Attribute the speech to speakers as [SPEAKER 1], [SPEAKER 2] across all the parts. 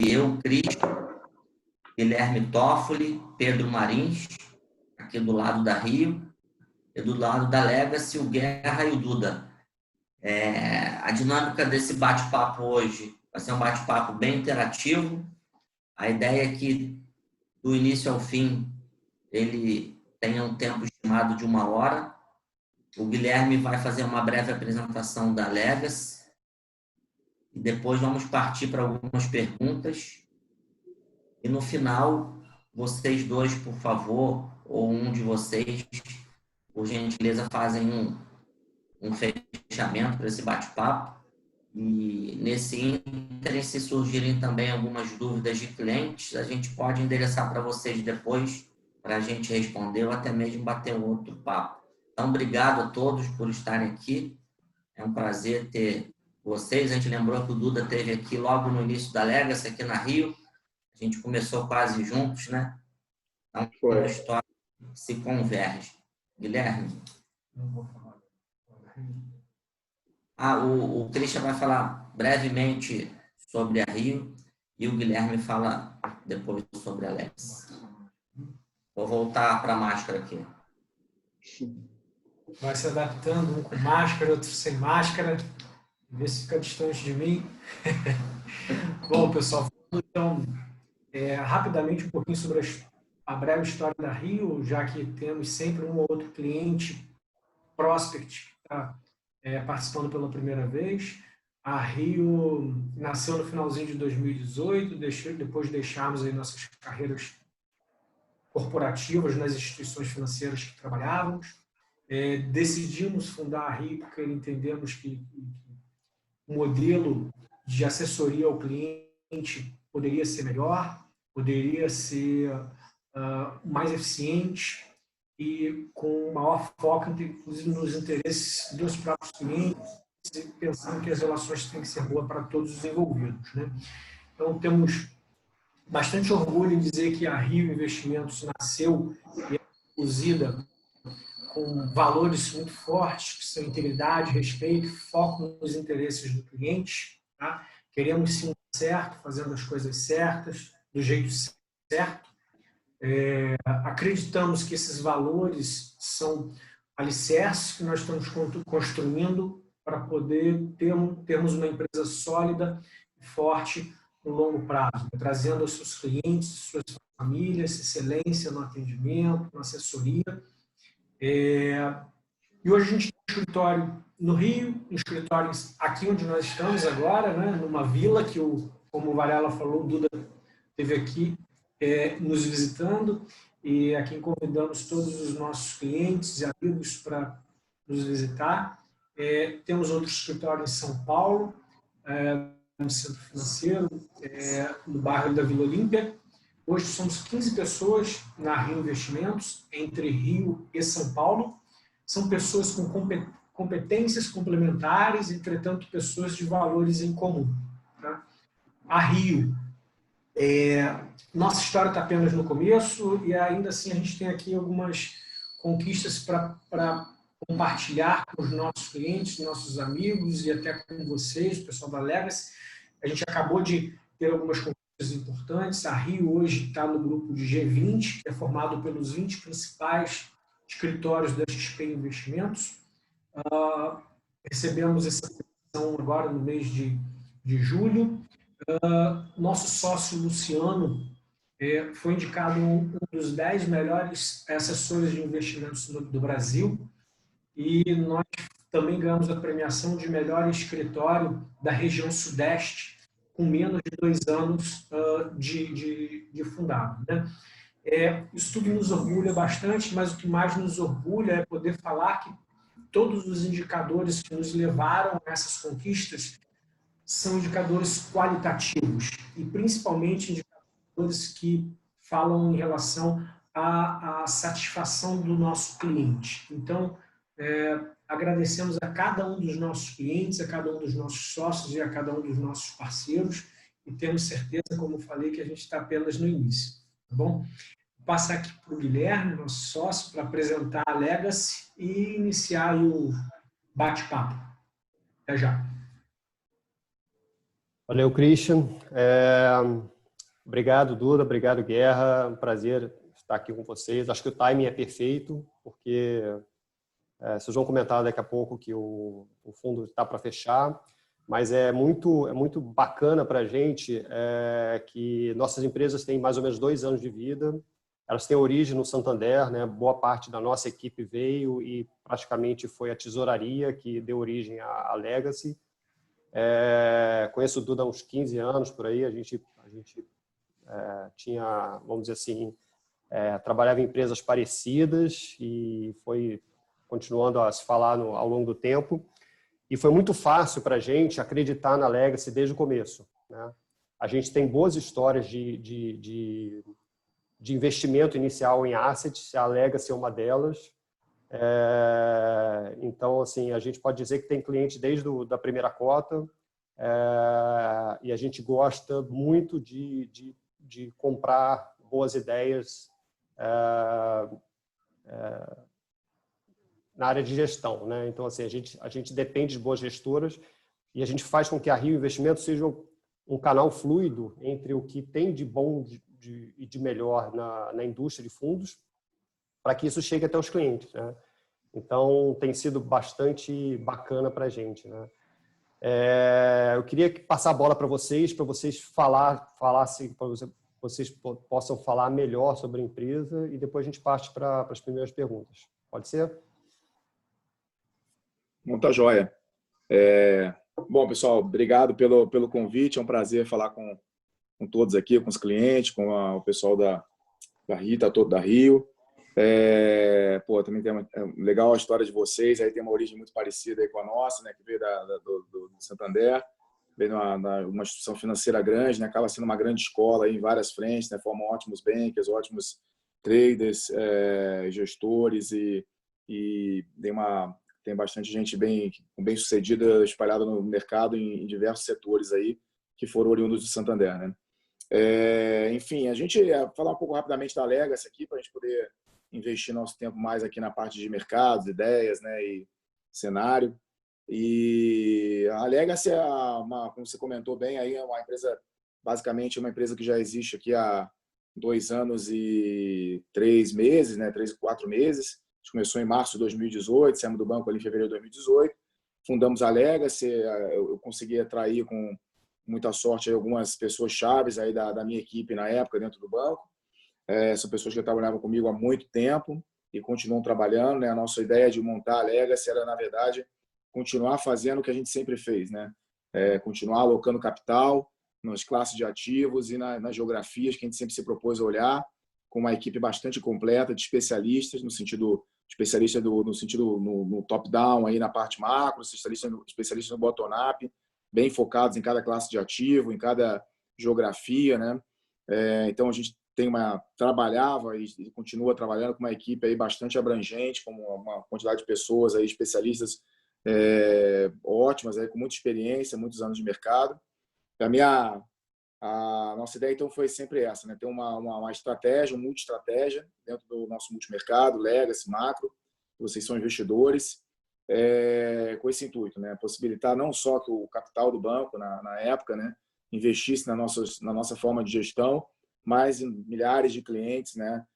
[SPEAKER 1] eu, Cris, Guilherme Toffoli, Pedro Marins, aqui do lado da Rio, e do lado da Legacy, o Guerra e o Duda. A dinâmica desse bate-papo hoje vai ser um bate-papo bem interativo. A ideia é que, do início ao fim, ele tenha um tempo estimado de 1 hora. O Guilherme vai fazer uma breve apresentação da Legacy e depois vamos partir para algumas perguntas. E no final, vocês dois, por favor, ou um de vocês, por gentileza, fazem um fechamento para esse bate-papo. E nesse ínterim, se surgirem também algumas dúvidas de clientes, a gente pode endereçar para vocês depois, para a gente responder ou até mesmo bater um outro papo. Então, obrigado a todos por estarem aqui. É um prazer ter vocês. A gente lembrou que o Duda esteve aqui logo no início da Legacy, aqui na Rio. A gente começou quase juntos, né? Então, a história se converge. Guilherme?
[SPEAKER 2] Não vou falar.
[SPEAKER 1] O Christian vai falar brevemente sobre a Rio e o Guilherme fala depois sobre a Legacy. Vou voltar para a máscara aqui.
[SPEAKER 2] Vai se adaptando, um com máscara, outro sem máscara. Vê se fica distante de mim. Bom, pessoal, então, rapidamente um pouquinho sobre a breve história da Rio, já que temos sempre um ou outro cliente, prospect, que está participando pela primeira vez. A Rio nasceu no finalzinho de 2018, depois de deixarmos aí nossas carreiras corporativas nas instituições financeiras que trabalhávamos. Decidimos fundar a Rio porque entendemos que o modelo de assessoria ao cliente poderia ser melhor, poderia ser mais eficiente e com maior foco, inclusive, nos interesses dos próprios clientes, pensando que as relações têm que ser boas para todos os envolvidos, né? Então, temos bastante orgulho em dizer que a Rio Investimentos nasceu e é conduzida com valores muito fortes, que são integridade, respeito, foco nos interesses do cliente. Tá? Queremos sim o certo, fazendo as coisas certas, do jeito certo. Acreditamos que esses valores são alicerces que nós estamos construindo para poder termos uma empresa sólida e forte no longo prazo, trazendo aos seus clientes, suas famílias, excelência no atendimento, na assessoria. E hoje a gente tem um escritório no Rio, um escritório aqui onde nós estamos agora, né, numa vila que, como o Varela falou, o Duda esteve aqui nos visitando, e a quem convidamos todos os nossos clientes e amigos para nos visitar. Temos outro escritório em São Paulo, no Centro Financeiro, no bairro da Vila Olímpia. Hoje somos 15 pessoas na Rio Investimentos, entre Rio e São Paulo. São pessoas com competências complementares, entretanto, pessoas de valores em comum. Tá? A Rio, nossa história está apenas no começo e ainda assim a gente tem aqui algumas conquistas para compartilhar com os nossos clientes, nossos amigos e até com vocês, o pessoal da Legacy. A gente acabou de ter algumas conquistas importantes. A Rio hoje está no grupo de G20, que é formado pelos 20 principais escritórios da XP Investimentos. Recebemos essa posição agora no mês de julho. Nosso sócio Luciano foi indicado um dos 10 melhores assessores de investimentos do Brasil, e nós também ganhamos a premiação de melhor escritório da região Sudeste, com menos de 2 anos de fundado, né? Isso tudo nos orgulha bastante, mas o que mais nos orgulha é poder falar que todos os indicadores que nos levaram a essas conquistas são indicadores qualitativos e principalmente indicadores que falam em relação à satisfação do nosso cliente. Então, agradecemos a cada um dos nossos clientes, a cada um dos nossos sócios e a cada um dos nossos parceiros, e temos certeza, como eu falei, que a gente está apenas no início. Tá bom? Vou passar aqui para o Guilherme, nosso sócio, para apresentar a Legacy e iniciar aí o bate-papo. Até já.
[SPEAKER 3] Valeu, Christian. Obrigado, Duda. Obrigado, Guerra. Um prazer estar aqui com vocês. Acho que o timing é perfeito, porque vocês vão comentar daqui a pouco que o fundo está para fechar, mas é muito bacana para a gente que nossas empresas têm mais ou menos 2 anos de vida. Elas têm origem no Santander, né? Boa parte da nossa equipe veio e praticamente foi a tesouraria que deu origem à Legacy. Conheço o Duda há uns 15 anos por aí. A gente tinha, vamos dizer assim, trabalhava em empresas parecidas e foi continuando a se falar ao longo do tempo. E foi muito fácil para a gente acreditar na Legacy desde o começo, né? A gente tem boas histórias de investimento inicial em assets, a Legacy é uma delas. Então, assim, a gente pode dizer que tem cliente desde da primeira cota, e a gente gosta muito de comprar boas ideias na área de gestão, né? Então, assim, a gente depende de boas gestoras e a gente faz com que a Rio Investimentos seja um canal fluido entre o que tem de bom e de melhor na indústria de fundos, para que isso chegue até os clientes, né? Então, tem sido bastante bacana para a gente, né? Eu queria passar a bola para vocês falassem, para vocês possam falar melhor sobre a empresa e depois a gente parte para as primeiras perguntas. Pode ser?
[SPEAKER 4] Bom, tá joia. Bom, pessoal, obrigado pelo convite. É um prazer falar com todos aqui, com os clientes, com o pessoal da Rita, todo da Rio. Também tem legal a história de vocês. Aí tem uma origem muito parecida aí com a nossa, né, que veio do Santander, veio uma instituição financeira grande, né, acaba sendo uma grande escola aí em várias frentes, né, formam ótimos bankers, ótimos traders, gestores e tem bastante gente bem sucedida espalhada no mercado em diversos setores aí que foram oriundos do Santander, né? Enfim, a gente ia falar um pouco rapidamente da Legacy aqui para a gente poder investir nosso tempo mais aqui na parte de mercados, ideias, né, e cenário. E a Legacy como você comentou bem, aí é uma empresa, basicamente uma empresa que já existe aqui há 2 anos e 3 meses, né, 3 e 4 meses. A gente começou em março de 2018, saímos do banco ali em fevereiro de 2018, fundamos a Legacy. Eu consegui atrair com muita sorte aí algumas pessoas chaves aí da minha equipe na época dentro do banco. São pessoas que trabalhavam comigo há muito tempo e continuam trabalhando, né? A nossa ideia de montar a Legacy era, na verdade, continuar fazendo o que a gente sempre fez, né? Continuar alocando capital nas classes de ativos e nas geografias que a gente sempre se propôs a olhar, com uma equipe bastante completa de especialistas, no sentido no top-down, aí na parte macro, especialistas no bottom-up, bem focados em cada classe de ativo, em cada geografia, né? Então, a gente trabalhava e continua trabalhando com uma equipe aí bastante abrangente, com uma quantidade de pessoas aí, especialistas ótimas, aí, com muita experiência, muitos anos de mercado. A nossa ideia, então, foi sempre essa, né? Ter uma estratégia, uma multi-estratégia dentro do nosso multimercado, Legacy, Macro. Vocês são investidores, com esse intuito, né? Possibilitar não só que o capital do banco, na época, né, investisse na nossa forma de gestão, mas milhares de clientes, né,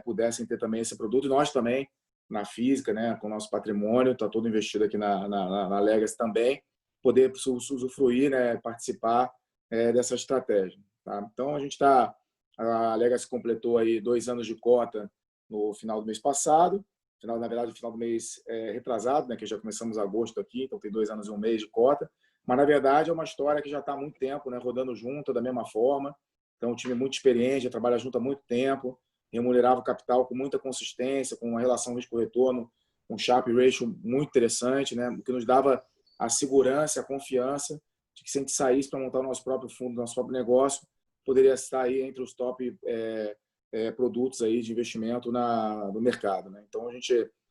[SPEAKER 4] pudessem ter também esse produto. E nós também, na física, né, com o nosso patrimônio, está todo investido aqui na Legacy também, poder usufruir, né, participar dessa estratégia. Tá? Então, a Legacy completou aí 2 anos de cota no final do mês passado, na verdade, no final do mês retrasado, né, que já começamos agosto aqui, então tem 2 anos e 1 mês de cota, mas, na verdade, é uma história que já está há muito tempo, né, rodando junto, da mesma forma. Então, um time muito experiente, trabalha junto há muito tempo, remunerava o capital com muita consistência, com uma relação risco-retorno, um Sharpe Ratio muito interessante, né, que nos dava a segurança, a confiança de que se a gente saísse para montar o nosso próprio fundo, nosso próprio negócio, poderia estar aí entre os top produtos aí de investimento no mercado, né? Então,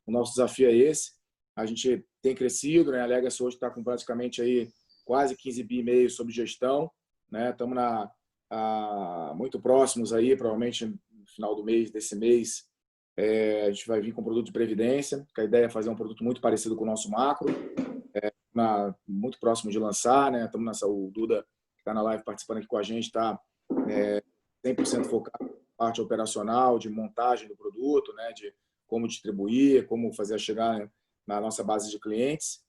[SPEAKER 4] o nosso desafio é esse. A gente tem crescido, né? A Legacy hoje está com praticamente aí quase 15 bi e meio sob gestão, né? Estamos muito próximos aí, provavelmente no final desse mês, a gente vai vir com um produto de previdência, que a ideia é fazer um produto muito parecido com o nosso macro, muito próximo de lançar, né? O Duda está na live participando aqui com a gente, está 100% focado na parte operacional, de montagem do produto, né, de como distribuir, como fazer chegar na nossa base de clientes.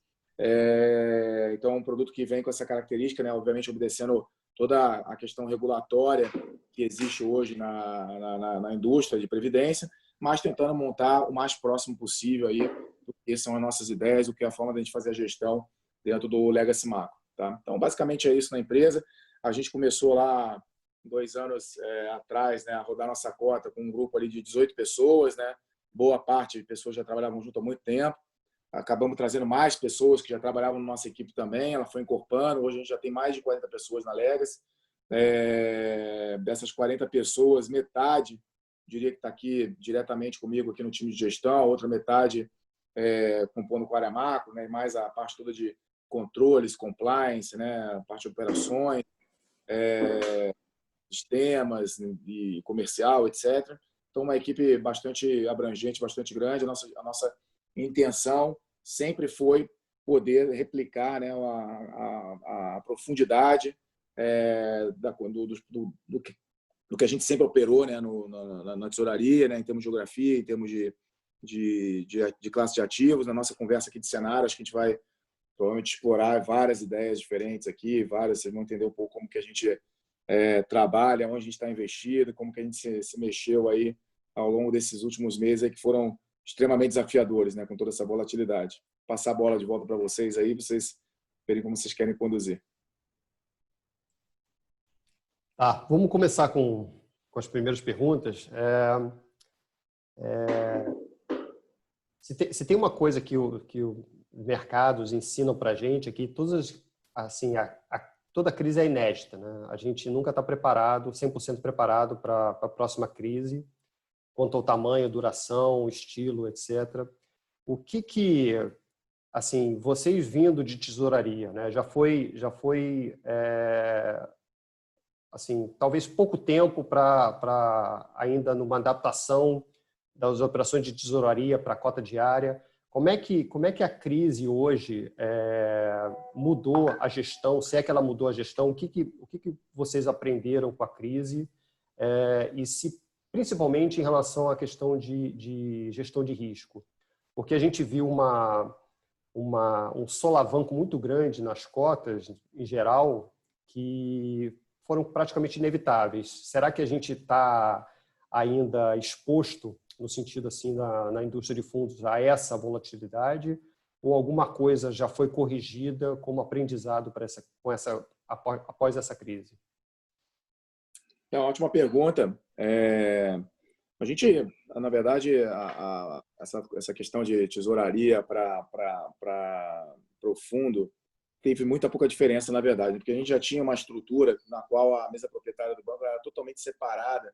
[SPEAKER 4] Então, é um produto que vem com essa característica, né, obviamente obedecendo toda a questão regulatória que existe hoje na indústria de previdência, mas tentando montar o mais próximo possível aí do que são as nossas ideias, o que é a forma de a gente fazer a gestão dentro do Legacy Macro. Tá? Então, basicamente é isso na empresa. A gente começou lá 2 anos atrás, né, a rodar nossa cota com um grupo ali de 18 pessoas, né? Boa parte de pessoas já trabalhavam junto há muito tempo. Acabamos trazendo mais pessoas que já trabalhavam na nossa equipe também. Ela foi incorporando. Hoje a gente já tem mais de 40 pessoas na Legacy. Dessas 40 pessoas, metade, diria que está aqui diretamente comigo aqui no time de gestão, a outra metade compondo com a área macro, né? Mais a parte toda de controles, compliance, né? A parte de operações, sistemas e comercial, etc. Então, uma equipe bastante abrangente, bastante grande. A nossa intenção sempre foi poder replicar, né, a profundidade do que a gente sempre operou, né, na tesouraria, né, em termos de geografia, em termos de classe de ativos. Na nossa conversa aqui de cenário, acho que a gente vai provavelmente explorar várias ideias diferentes aqui, vocês vão entender um pouco como que a gente trabalha, onde a gente está investido, como que a gente se mexeu aí ao longo desses últimos meses aí, que foram extremamente desafiadores, né, com toda essa volatilidade. Passar a bola de volta para vocês aí, vocês verem como vocês querem conduzir.
[SPEAKER 3] Vamos começar com as primeiras perguntas. Se tem uma coisa que os mercados ensinam para a gente é que toda crise é inédita, né? A gente nunca está preparado, 100% preparado para a próxima crise, quanto ao tamanho, duração, estilo, etc. O que assim, vocês vindo de tesouraria, né? Já foi assim, talvez pouco tempo para ainda numa adaptação das operações de tesouraria para a cota diária. Como é que a crise hoje mudou a gestão? Se é que ela mudou a gestão, o que vocês aprenderam com a crise? E se principalmente em relação à questão de gestão de risco? Porque a gente viu um solavanco muito grande nas cotas, em geral, que foram praticamente inevitáveis. Será que a gente está ainda exposto, no sentido assim, na indústria de fundos, a essa volatilidade? Ou alguma coisa já foi corrigida como aprendizado após essa crise?
[SPEAKER 4] É uma ótima pergunta. A gente, na verdade, essa questão de tesouraria para o fundo teve muita pouca diferença, na verdade, porque a gente já tinha uma estrutura na qual a mesa proprietária do banco era totalmente separada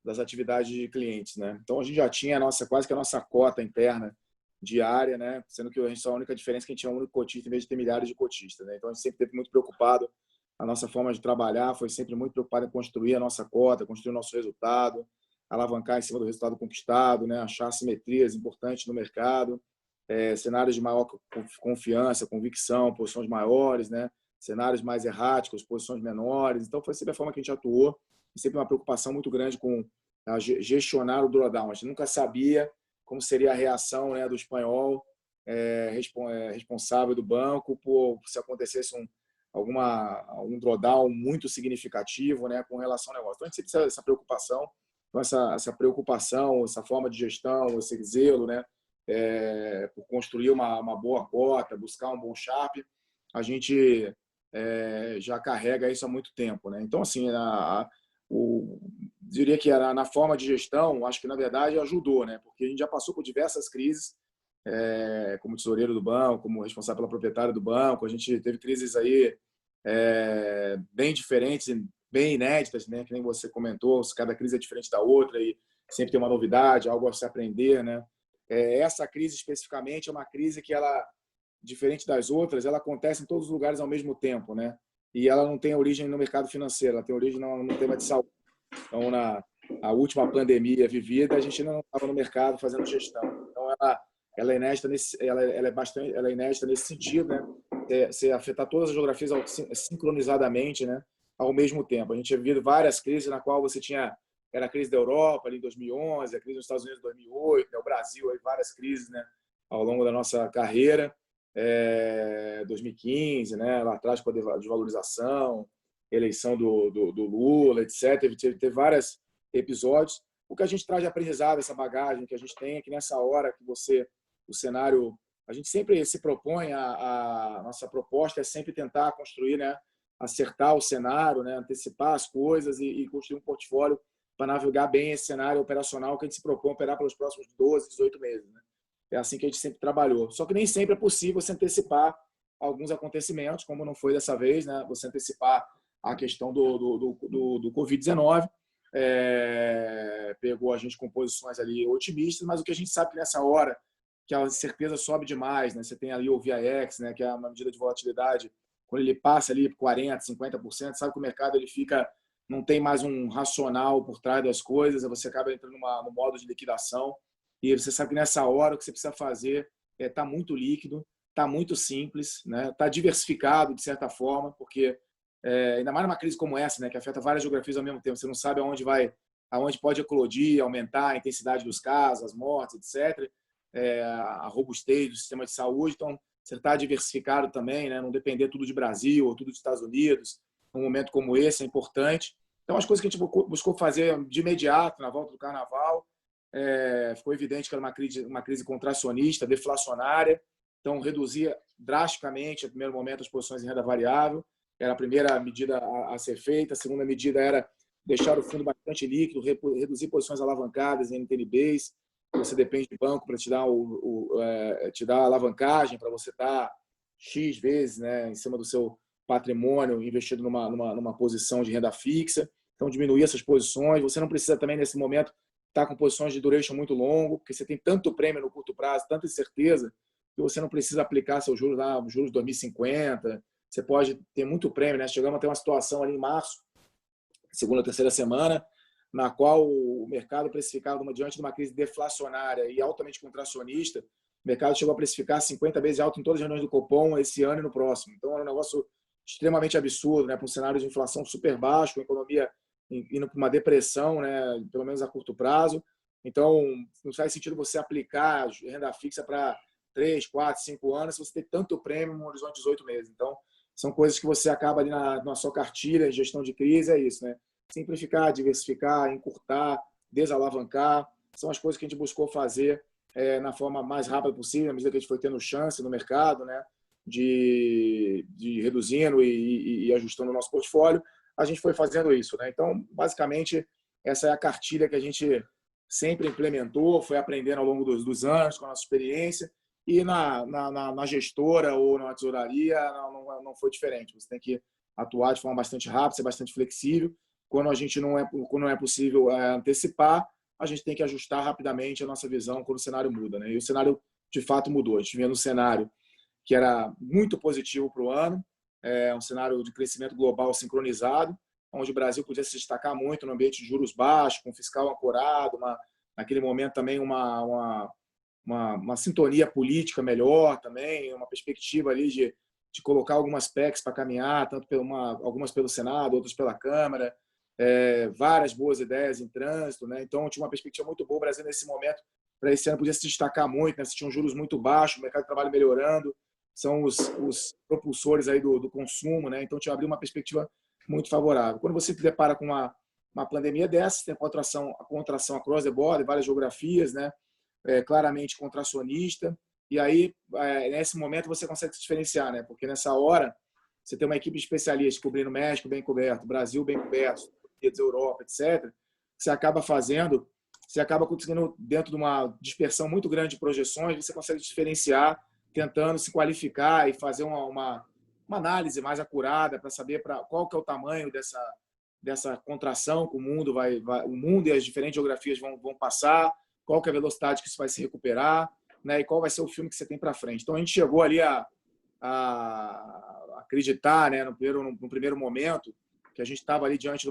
[SPEAKER 4] das atividades de clientes, né? Então a gente já tinha quase que a nossa cota interna diária, né? Sendo que a gente só a única diferença é que a gente tinha um único cotista em vez de ter milhares de cotistas, né? Então a gente sempre esteve muito preocupado, a nossa forma de trabalhar foi sempre muito preocupada em construir a nossa cota, construir o nosso resultado, alavancar em cima do resultado conquistado, né? Achar simetrias importantes no mercado, cenários de maior confiança, convicção, posições maiores, né? Cenários mais erráticos, posições menores. Então foi sempre a forma que a gente atuou, e sempre uma preocupação muito grande com gestionar o drawdown. A gente nunca sabia como seria a reação, né, do espanhol responsável do banco se acontecesse algum drawdown muito significativo, né, com relação ao negócio. Então a gente sempre teve essa preocupação, então essa preocupação, essa forma de gestão, esse zelo, né, por construir uma boa cota, buscar um bom Sharp, a gente já carrega isso há muito tempo, né? Então assim, diria que na forma de gestão, acho que na verdade ajudou, né? Porque a gente já passou por diversas crises, como tesoureiro do banco, como responsável pela proprietária do banco. A gente teve crises aí bem diferentes, bem inéditas, né? Que nem você comentou, cada crise é diferente da outra e sempre tem uma novidade, algo a se aprender, né? Essa crise especificamente é uma crise que ela, diferente das outras, ela acontece em todos os lugares ao mesmo tempo, né? E ela não tem origem no mercado financeiro, ela tem origem no tema de saúde. Então, na última pandemia vivida, a gente ainda não estava no mercado fazendo gestão. Então, ela é inédita ela é inédita nesse sentido, né? Você afetar todas as geografias sincronizadamente, né? ao mesmo tempo. A gente tinha vivido várias crises na qual você tinha, era a crise da Europa ali em 2011, a crise nos Estados Unidos em 2008, né? O Brasil, aí, várias crises, né? Ao longo da nossa carreira, 2015, né? Lá atrás com a desvalorização, eleição do Lula, etc. Teve vários episódios. O que a gente traz de aprendizado, essa bagagem que a gente tem, é que nessa hora que o cenário, a gente sempre se propõe, a nossa proposta é sempre tentar construir, né, acertar o cenário, né, antecipar as coisas e construir um portfólio para navegar bem esse cenário operacional que a gente se propõe a operar pelos próximos 12, 18 meses. Né? É assim que a gente sempre trabalhou. Só que nem sempre é possível se antecipar alguns acontecimentos, como não foi dessa vez, né? Você antecipar a questão do Covid-19, pegou a gente com posições ali otimistas, mas o que a gente sabe que nessa hora que a certeza sobe demais, né? Você tem ali o VIX, né? Que é uma medida de volatilidade, quando ele passa ali por 40%, 50%, sabe que o mercado ele fica, não tem mais um racional por trás das coisas, você acaba entrando no modo de liquidação, e você sabe que nessa hora o que você precisa fazer tá muito líquido, tá muito simples, né? Tá diversificado de certa forma, porque ainda mais numa crise como essa, né, que afeta várias geografias ao mesmo tempo, você não sabe aonde pode eclodir, aumentar a intensidade dos casos, as mortes, etc. A robustez do sistema de saúde, então você está diversificado também, né, não depender tudo de Brasil ou tudo dos Estados Unidos, num momento como esse é importante. Então as coisas que a gente buscou fazer de imediato na volta do Carnaval, ficou evidente que era uma crise contracionista, deflacionária, então reduzia drasticamente, no primeiro momento, as posições em renda variável. Era a primeira medida a ser feita. A segunda medida era deixar o fundo bastante líquido, reduzir posições alavancadas em NTNBs. Você depende de banco para te dar a alavancagem, para você estar X vezes, né, em cima do seu patrimônio investido numa posição de renda fixa. Então, diminuir essas posições. Você não precisa também, nesse momento, estar com posições de duration muito longo, porque você tem tanto prêmio no curto prazo, tanta incerteza, que você não precisa aplicar seus juros lá, os juros de 2050. Você pode ter muito prêmio, né? Chegamos a ter uma situação ali em março, segunda, terceira semana, na qual o mercado precificava, diante de uma crise deflacionária e altamente contracionista, o mercado chegou a precificar 50 vezes alto em todas as reuniões do Copom esse ano e no próximo. Então, era um negócio extremamente absurdo, né? Para um cenário de inflação super baixo, com a economia indo para uma depressão, né? Pelo menos a curto prazo. Então, não faz sentido você aplicar renda fixa para 3, 4, 5 anos se você tem tanto prêmio no horizonte de 18 meses. Então, são coisas que você acaba ali na sua cartilha, gestão de crise, é isso, né? Simplificar, diversificar, encurtar, desalavancar, são as coisas que a gente buscou fazer na forma mais rápida possível, à medida que a gente foi tendo chance no mercado, né? De reduzindo e ajustando o nosso portfólio, a gente foi fazendo isso, né? Então, basicamente, essa é a cartilha que a gente sempre implementou, foi aprendendo ao longo dos anos, com a nossa experiência, e na gestora ou na tesouraria não foi diferente. Você tem que atuar de forma bastante rápida, ser bastante flexível. Quando não é possível antecipar, a gente tem que ajustar rapidamente a nossa visão quando o cenário muda, né? E o cenário, de fato, mudou. A gente vinha num cenário que era muito positivo para o ano, um cenário de crescimento global sincronizado, onde o Brasil podia se destacar muito no ambiente de juros baixos, com fiscal ancorado, naquele momento também uma sintonia política melhor também, uma perspectiva ali de colocar algumas PECs para caminhar, algumas pelo Senado, outras pela Câmara, várias boas ideias em trânsito, né? Então tinha uma perspectiva muito boa. O Brasil nesse momento, para esse ano, podia se destacar muito, né? Você tinha juros muito baixos, o mercado de trabalho melhorando, são os propulsores aí do consumo, né? Então tinha abrir uma perspectiva muito favorável. Quando você se depara com uma pandemia dessa, tem a contração across the board, várias geografias, né? Claramente contracionista, e aí, nesse momento, você consegue se diferenciar, né? Porque nessa hora, você tem uma equipe de especialistas cobrindo México bem coberto, Brasil bem coberto, Estados Unidos, Europa, etc. Você acaba conseguindo, dentro de uma dispersão muito grande de projeções, você consegue diferenciar, tentando se qualificar e fazer uma análise mais acurada para saber qual que é o tamanho dessa contração que o mundo e as diferentes geografias vão passar, qual que é a velocidade que isso vai se recuperar, né? E qual vai ser o filme que você tem para frente. Então, a gente chegou ali a acreditar, né, no primeiro momento, que a gente estava ali diante de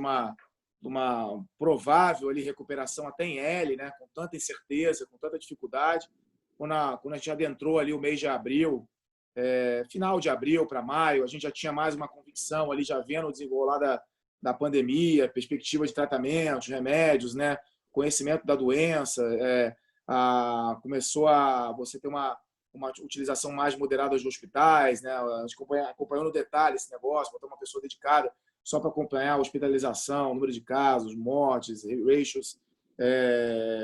[SPEAKER 4] uma provável ali recuperação até em L, né, com tanta incerteza, com tanta dificuldade. Quando a gente adentrou ali o mês de abril, final de abril para maio, a gente já tinha mais uma convicção ali, já vendo o desenrolar da pandemia, perspectiva de tratamentos, remédios, né? Conhecimento da doença, começou a você ter uma utilização mais moderada de hospitais, né? A gente acompanhou no detalhe esse negócio, botou uma pessoa dedicada só para acompanhar a hospitalização, número de casos, mortes, ratios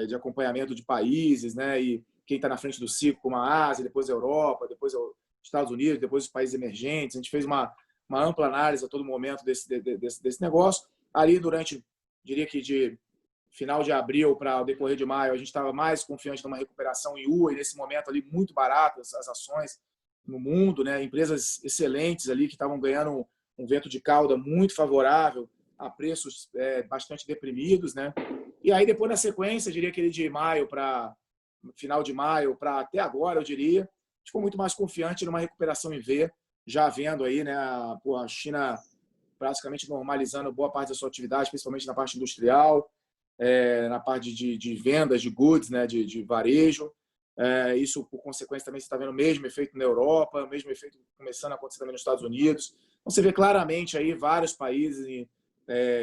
[SPEAKER 4] de acompanhamento de países, né? E quem está na frente do ciclo, como a Ásia, depois a Europa, depois os Estados Unidos, depois os países emergentes. A gente fez uma ampla análise a todo momento desse negócio. Ali, durante, diria que de final de abril para o decorrer de maio, a gente estava mais confiante numa recuperação em U, e nesse momento ali muito baratas as ações no mundo, né? Empresas excelentes ali que estavam ganhando um vento de cauda muito favorável a preços bastante deprimidos, né? E aí depois na sequência, eu diria que de maio para final de maio para até agora, eu diria, a gente ficou muito mais confiante numa recuperação em V, já vendo aí, né, a China praticamente normalizando boa parte da sua atividade, principalmente na parte industrial, na parte de vendas de goods, né, de varejo. Isso, por consequência, também você está vendo o mesmo efeito na Europa, o mesmo efeito começando a acontecer também nos Estados Unidos. Então, você vê claramente aí vários países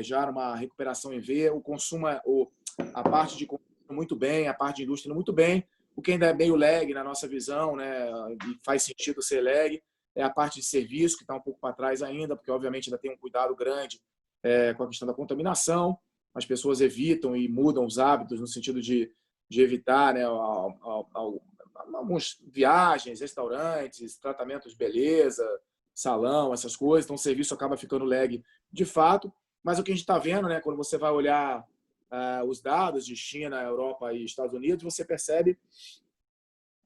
[SPEAKER 4] já numa recuperação em V, o consumo, a parte de consumo muito bem, a parte de indústria muito bem. O que ainda é meio lag na nossa visão, né, e faz sentido ser lag, é a parte de serviço, que está um pouco para trás ainda, porque, obviamente, ainda tem um cuidado grande com a questão da contaminação. As pessoas evitam e mudam os hábitos no sentido de evitar, né, algumas viagens, restaurantes, tratamentos de beleza, salão, essas coisas. Então, o serviço acaba ficando lag de fato. Mas o que a gente está vendo, né, quando você vai olhar os dados de China, Europa e Estados Unidos, você percebe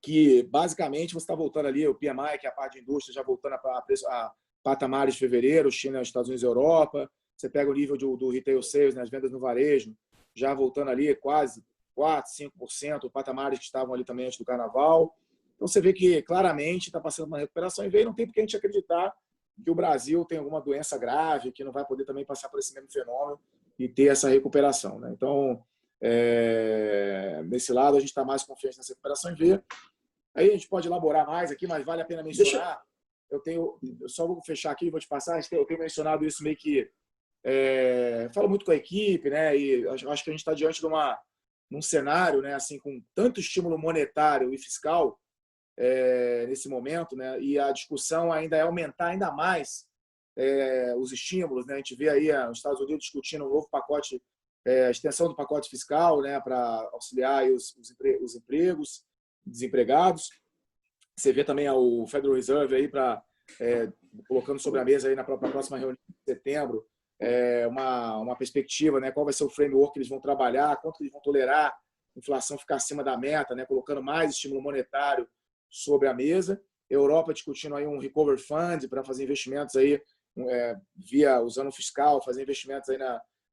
[SPEAKER 4] que, basicamente, você está voltando ali, o PMI, que é a parte de indústria, já voltando a patamares de fevereiro, China, Estados Unidos e Europa. Você pega o nível do retail sales, né, as vendas no varejo, já voltando ali quase 4%, 5%, patamares que estavam ali também antes do carnaval. Então, você vê que, claramente, está passando uma recuperação e não tem por que a gente acreditar que o Brasil tem alguma doença grave, que não vai poder também passar por esse mesmo fenômeno e ter essa recuperação, né? Então, nesse lado, a gente está mais confiante nessa recuperação em V. Aí a gente pode elaborar mais aqui, mas vale a pena mencionar. Eu só vou fechar aqui e vou te passar. Eu tenho mencionado isso meio que... falo muito com a equipe, né? E acho que a gente está diante de num cenário, né, assim, com tanto estímulo monetário e fiscal nesse momento, né? E a discussão ainda é aumentar ainda mais os estímulos, né? A gente vê aí os Estados Unidos discutindo um novo pacote, a extensão do pacote fiscal, né, para auxiliar aí os empregos, desempregados. Você vê também o Federal Reserve aí colocando sobre a mesa aí na próxima reunião de setembro uma perspectiva, né, qual vai ser o framework que eles vão trabalhar, quanto eles vão tolerar a inflação ficar acima da meta, né, colocando mais estímulo monetário sobre a mesa. Europa discutindo aí um recovery fund para fazer investimentos aí usando o fiscal, fazer investimentos aí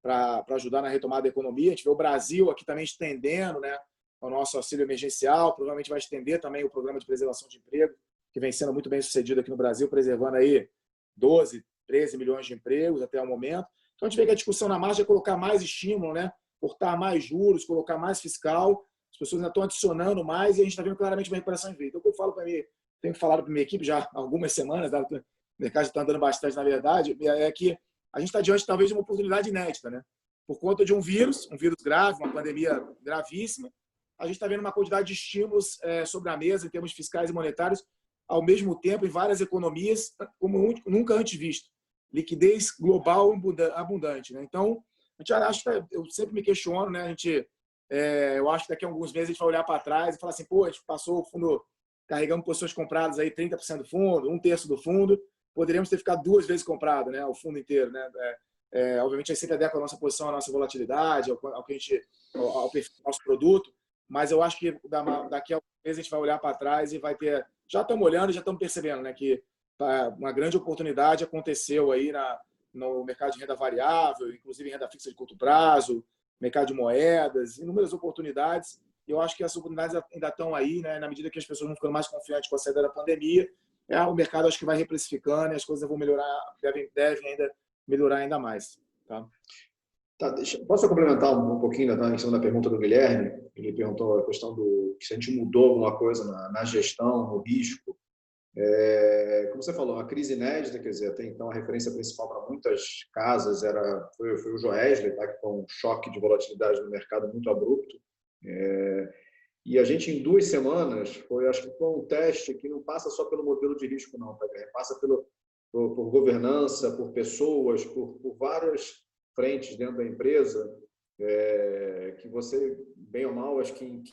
[SPEAKER 4] para ajudar na retomada da economia. A gente vê o Brasil aqui também estendendo, né, o nosso auxílio emergencial, provavelmente vai estender também o programa de preservação de emprego, que vem sendo muito bem sucedido aqui no Brasil, preservando aí 12, 13 milhões de empregos até o momento. Então, a gente vê que a discussão na margem é colocar mais estímulo, né, cortar mais juros, colocar mais fiscal. As pessoas ainda estão adicionando mais e a gente está vendo claramente uma recuperação em V. Então, o que eu falo para mim, tenho falado para minha equipe já há algumas semanas, o mercado está andando bastante, na verdade, é que a gente está diante, talvez, de uma oportunidade inédita, né? Por conta de um vírus grave, uma pandemia gravíssima. A gente está vendo uma quantidade de estímulos sobre a mesa, em termos fiscais e monetários, ao mesmo tempo, em várias economias, como nunca antes visto. Liquidez global abundante, né? Então, a gente acha, eu sempre me questiono, né? Eu acho que daqui a alguns meses a gente vai olhar para trás e falar assim, pô, a gente passou o fundo, carregamos posições compradas aí 30% do fundo, 1/3 do fundo, poderíamos ter ficado 2 vezes comprado, né? O fundo inteiro, né? Obviamente, a gente sempre adequa a nossa posição, a nossa volatilidade, ao perfil do nosso produto, mas eu acho que daqui a alguns meses a gente vai olhar para trás e vai ter... Já estamos olhando e já estamos percebendo, né, que uma grande oportunidade aconteceu aí no mercado de renda variável, inclusive renda fixa de curto prazo, mercado de moedas, inúmeras oportunidades. E eu acho que essas oportunidades ainda estão aí, né, na medida que as pessoas vão ficando mais confiantes com a saída da pandemia. O mercado acho que vai reprecificando e as coisas vão melhorar, devem ainda melhorar ainda mais. Tá?
[SPEAKER 5] Tá, posso complementar um pouquinho em cima da pergunta do Guilherme? Ele perguntou a questão se a gente mudou alguma coisa na gestão, no risco. Como você falou, uma crise inédita, quer dizer, até então a referência principal para muitas casas foi o Joesley, tá? Que foi um choque de volatilidade no mercado muito abrupto. E a gente, em 2 semanas, acho que foi um teste que não passa só pelo modelo de risco, não, tá? Passa por governança, por pessoas, por várias frentes dentro da empresa, que você, bem ou mal, acho que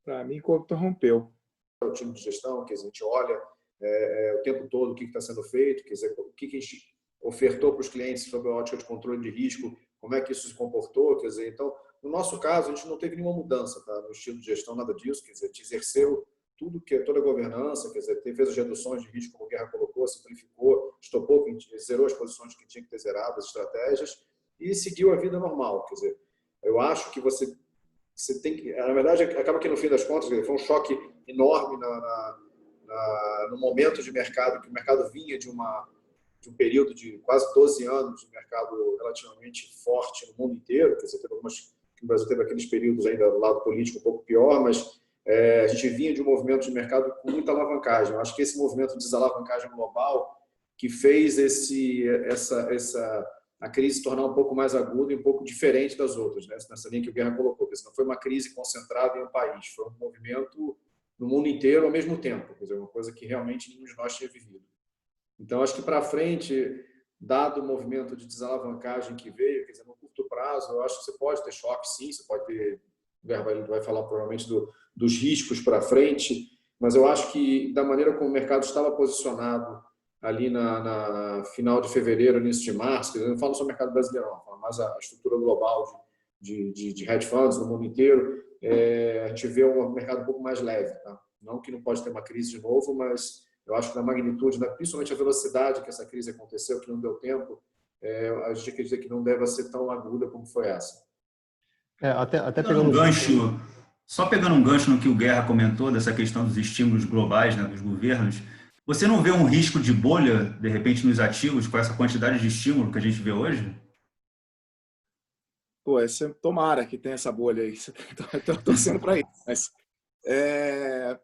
[SPEAKER 4] Para mim, interrompeu.
[SPEAKER 5] o time de gestão, que a gente olha o tempo todo o que está sendo feito, quer dizer, o que a gente ofertou para os clientes sobre a ótica de controle de risco, como é que isso se comportou, quer dizer, então, no nosso caso, a gente não teve nenhuma mudança, tá? No estilo de gestão, nada disso, quer dizer, a gente exerceu toda a governança, quer dizer, fez as reduções de risco, como o Guerra colocou, simplificou, estopou, zerou as posições que tinha que ter zerado, as estratégias, e seguiu a vida normal, quer dizer, eu acho que você tem que, na verdade, acaba que no fim das contas, foi um choque enorme no momento de mercado, que o mercado vinha de um período de quase 12 anos de mercado relativamente forte no mundo inteiro, quer dizer, o Brasil teve aqueles períodos ainda do lado político um pouco pior, mas a gente vinha de um movimento de mercado com muita alavancagem. Eu acho que esse movimento de desalavancagem global que fez a crise se tornar um pouco mais aguda e um pouco diferente das outras, né? Nessa linha que o Guerra colocou. Não foi uma crise concentrada em um país, foi um movimento no mundo inteiro ao mesmo tempo, quer dizer, uma coisa que realmente nenhum de nós tinha vivido. Então, acho que para frente, dado o movimento de desalavancagem que veio, quer dizer, no curto prazo, eu acho que você pode ter choque, sim, você pode ter, o Guerra vai falar provavelmente dos riscos para frente, mas eu acho que da maneira como o mercado estava posicionado ali na final de fevereiro, início de março, eu não falo só o mercado brasileiro, não, falo mais a estrutura global de hedge funds no mundo inteiro, a gente vê um mercado um pouco mais leve. Tá? Não que não pode ter uma crise de novo, mas eu acho que na magnitude, principalmente a velocidade que essa crise aconteceu, que não deu tempo, a gente acredita que não deve ser tão aguda como foi essa.
[SPEAKER 3] Até
[SPEAKER 6] pegando um gancho, só pegando um gancho no que o Guerra comentou, dessa questão dos estímulos globais, né, dos governos, você não vê um risco de bolha, de repente, nos ativos, com essa quantidade de estímulo que a gente vê hoje?
[SPEAKER 4] Pô, tomara que tenha essa bolha aí. Estou torcendo para isso. Mas,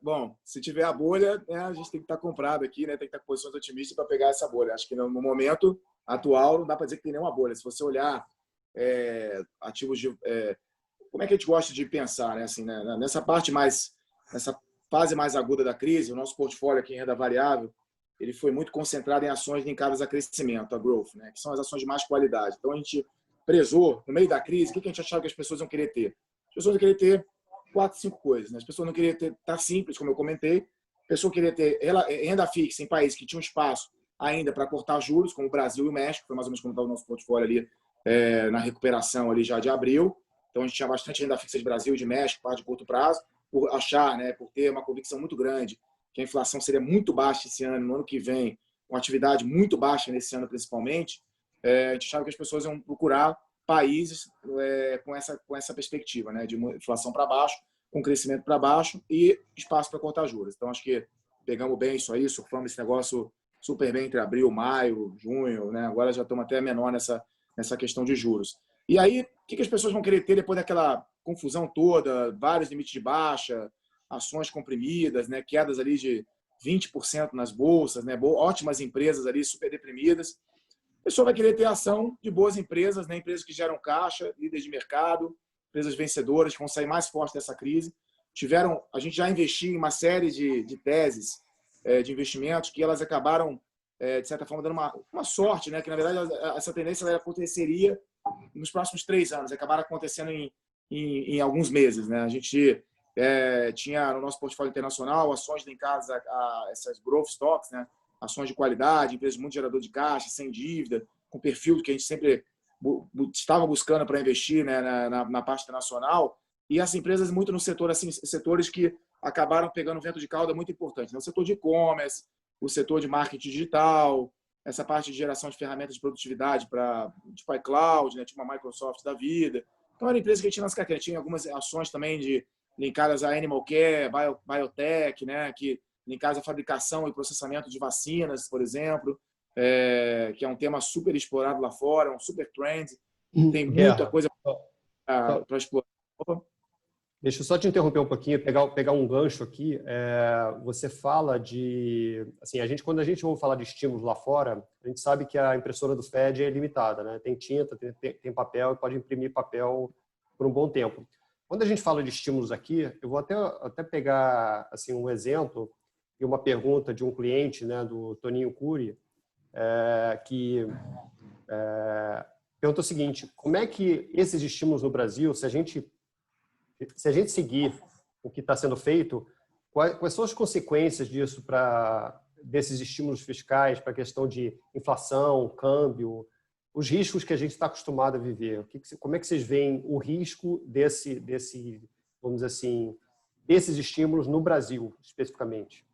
[SPEAKER 4] bom, se tiver a bolha, a gente tem que estar comprado aqui, né? Tem que estar com posições otimistas para pegar essa bolha. Acho que no momento atual não dá para dizer que tem nenhuma bolha. Se você olhar ativos de... como é que a gente gosta de pensar, né? Assim, né? Nessa fase mais aguda da crise, o nosso portfólio aqui em renda variável, ele foi muito concentrado em ações linkadas a crescimento, a growth, né? Que são as ações de mais qualidade. Então, a gente prezou, no meio da crise, o que a gente achava que as pessoas iam querer ter? As pessoas iam querer ter 4, 5 coisas. Né? As pessoas não queriam estar simples, como eu comentei. A pessoa queria ter renda fixa em países que tinham espaço ainda para cortar juros, como o Brasil e o México, foi mais ou menos como estava o nosso portfólio ali na recuperação ali já de abril. Então, a gente tinha bastante renda fixa de Brasil e de México, parte de curto prazo, por achar, né, por ter uma convicção muito grande que a inflação seria muito baixa esse ano, no ano que vem, com atividade muito baixa nesse ano principalmente, a gente achava que as pessoas iam procurar países com essa perspectiva, né, de inflação para baixo, com crescimento para baixo e espaço para cortar juros. Então, acho que pegamos bem isso aí, surfamos esse negócio super bem entre abril, maio, junho, né? Agora já estamos até menor nessa questão de juros. E aí, o que as pessoas vão querer ter depois daquela confusão toda, vários limites de baixa, ações comprimidas, né? Quedas ali de 20% nas bolsas, né? Ótimas empresas ali super deprimidas. A pessoa vai querer ter ação de boas empresas, né? Empresas que geram caixa, líderes de mercado, empresas vencedoras que vão sair mais fortes dessa crise. A gente já investiu em uma série de teses de investimentos que elas acabaram, de certa forma, dando uma sorte, né? Que, na verdade, essa tendência ela aconteceria nos próximos 3 anos, acabaram acontecendo em alguns meses, né? A gente tinha no nosso portfólio internacional ações linkadas a essas growth stocks, né? Ações de qualidade, empresas muito gerador de caixa, sem dívida, com perfil que a gente sempre estava buscando para investir, né, na parte internacional. E as empresas muito no setor, assim, setores que acabaram pegando vento de cauda muito importante, né? O setor de e-commerce, o setor de marketing digital, essa parte de geração de ferramentas de produtividade tipo iCloud, né? Tipo uma Microsoft da vida. Então, era empresa que a gente tinha nas carteiras. Tinha algumas ações também linkadas a Animal Care, Biotech, né? Que linkadas à fabricação e processamento de vacinas, por exemplo, que é um tema super explorado lá fora, um super trend. Tem muita coisa. para explorar. Opa.
[SPEAKER 3] Deixa eu só te interromper um pouquinho, pegar um gancho aqui. Você fala de... Assim, quando a gente ouve falar de estímulos lá fora, a gente sabe que a impressora do FED é limitada, né? Tem tinta, tem papel, e pode imprimir papel por um bom tempo. Quando a gente fala de estímulos aqui, eu vou até pegar assim, um exemplo e uma pergunta de um cliente, né, do Toninho Cury, que pergunta o seguinte: como é que esses estímulos no Brasil, se a gente seguir o que está sendo feito, quais são as consequências disso desses estímulos fiscais para a questão de inflação, câmbio, os riscos que a gente está acostumado a viver? Como é que vocês veem o risco vamos dizer assim, desses estímulos no Brasil, especificamente?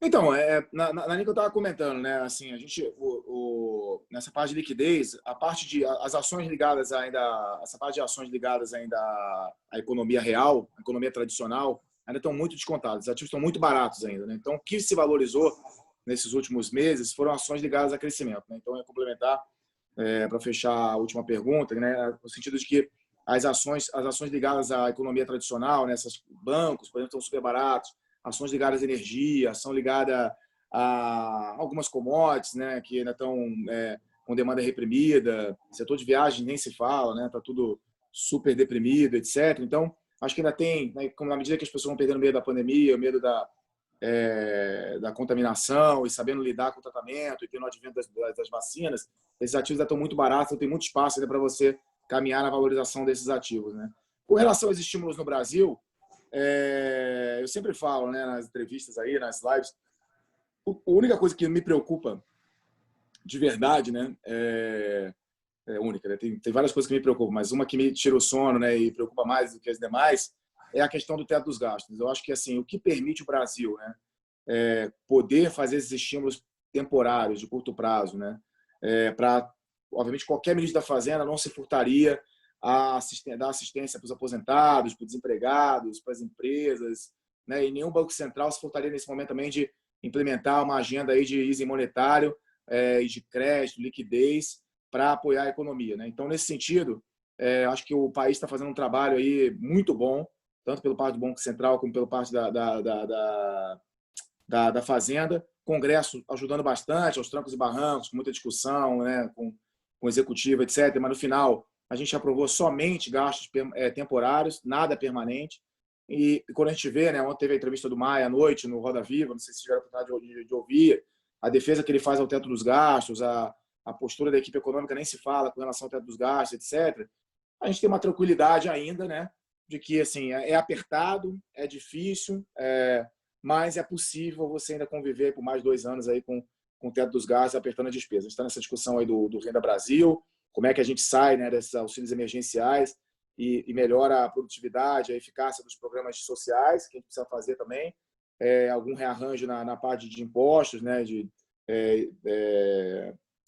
[SPEAKER 4] Então, na linha que eu estava comentando, né? Assim, a gente, nessa parte de liquidez, as ações ligadas ainda, essa parte de ações ligadas ainda à economia real, à economia tradicional, ainda estão muito descontadas. Os ativos estão muito baratos ainda, né? Então, o que se valorizou nesses últimos meses foram ações ligadas a crescimento, né? Então, complementar, para fechar a última pergunta, né? No sentido de que as ações ligadas à economia tradicional, né? Esses bancos, por exemplo, estão super baratos. Ações ligadas à energia, ação ligada a algumas commodities, né, que ainda estão com demanda reprimida, setor de viagem nem se fala, né, está tudo super deprimido, etc. Então, acho que ainda tem, né, na medida que as pessoas vão perdendo medo da pandemia, o medo da contaminação e sabendo lidar com o tratamento e tendo o advento das vacinas, esses ativos ainda estão muito baratos, então tem muito espaço ainda para você caminhar na valorização desses ativos, né. Com relação aos estímulos no Brasil, eu sempre falo, né, nas entrevistas aí, nas lives, a única coisa que me preocupa de verdade, né, única, né, tem várias coisas que me preocupam, mas uma que me tira o sono, né, e preocupa mais do que as demais é a questão do teto dos gastos. Eu acho que assim, o que permite o Brasil, né, poder fazer esses estímulos temporários de curto prazo, né, para, obviamente, qualquer ministro da Fazenda não se furtaria dar assistência para os aposentados, para os desempregados, para as empresas, né? E nenhum banco central se furtaria nesse momento também de implementar uma agenda aí de easing monetário e de crédito, liquidez para apoiar a economia, né? Então, nesse sentido, acho que o país está fazendo um trabalho aí muito bom, tanto pelo parte do Banco Central como pelo parte da Fazenda. Congresso ajudando bastante, aos trancos e barrancos, com muita discussão, né? com executivo, etc. Mas, no final, a gente aprovou somente gastos temporários, nada permanente. E quando a gente vê, né, ontem teve a entrevista do Maia à noite no Roda Viva, não sei se tiveram a oportunidade de ouvir, a defesa que ele faz ao teto dos gastos, a postura da equipe econômica nem se fala com relação ao teto dos gastos, etc. A gente tem uma tranquilidade ainda, né, de que assim, é apertado, é difícil, mas é possível você ainda conviver por mais 2 anos aí com o teto dos gastos apertando a despesa. A gente está nessa discussão aí do Renda Brasil, como é que a gente sai, né, desses auxílios emergenciais e melhora a produtividade, a eficácia dos programas sociais, que a gente precisa fazer também, algum rearranjo na parte de impostos, né, de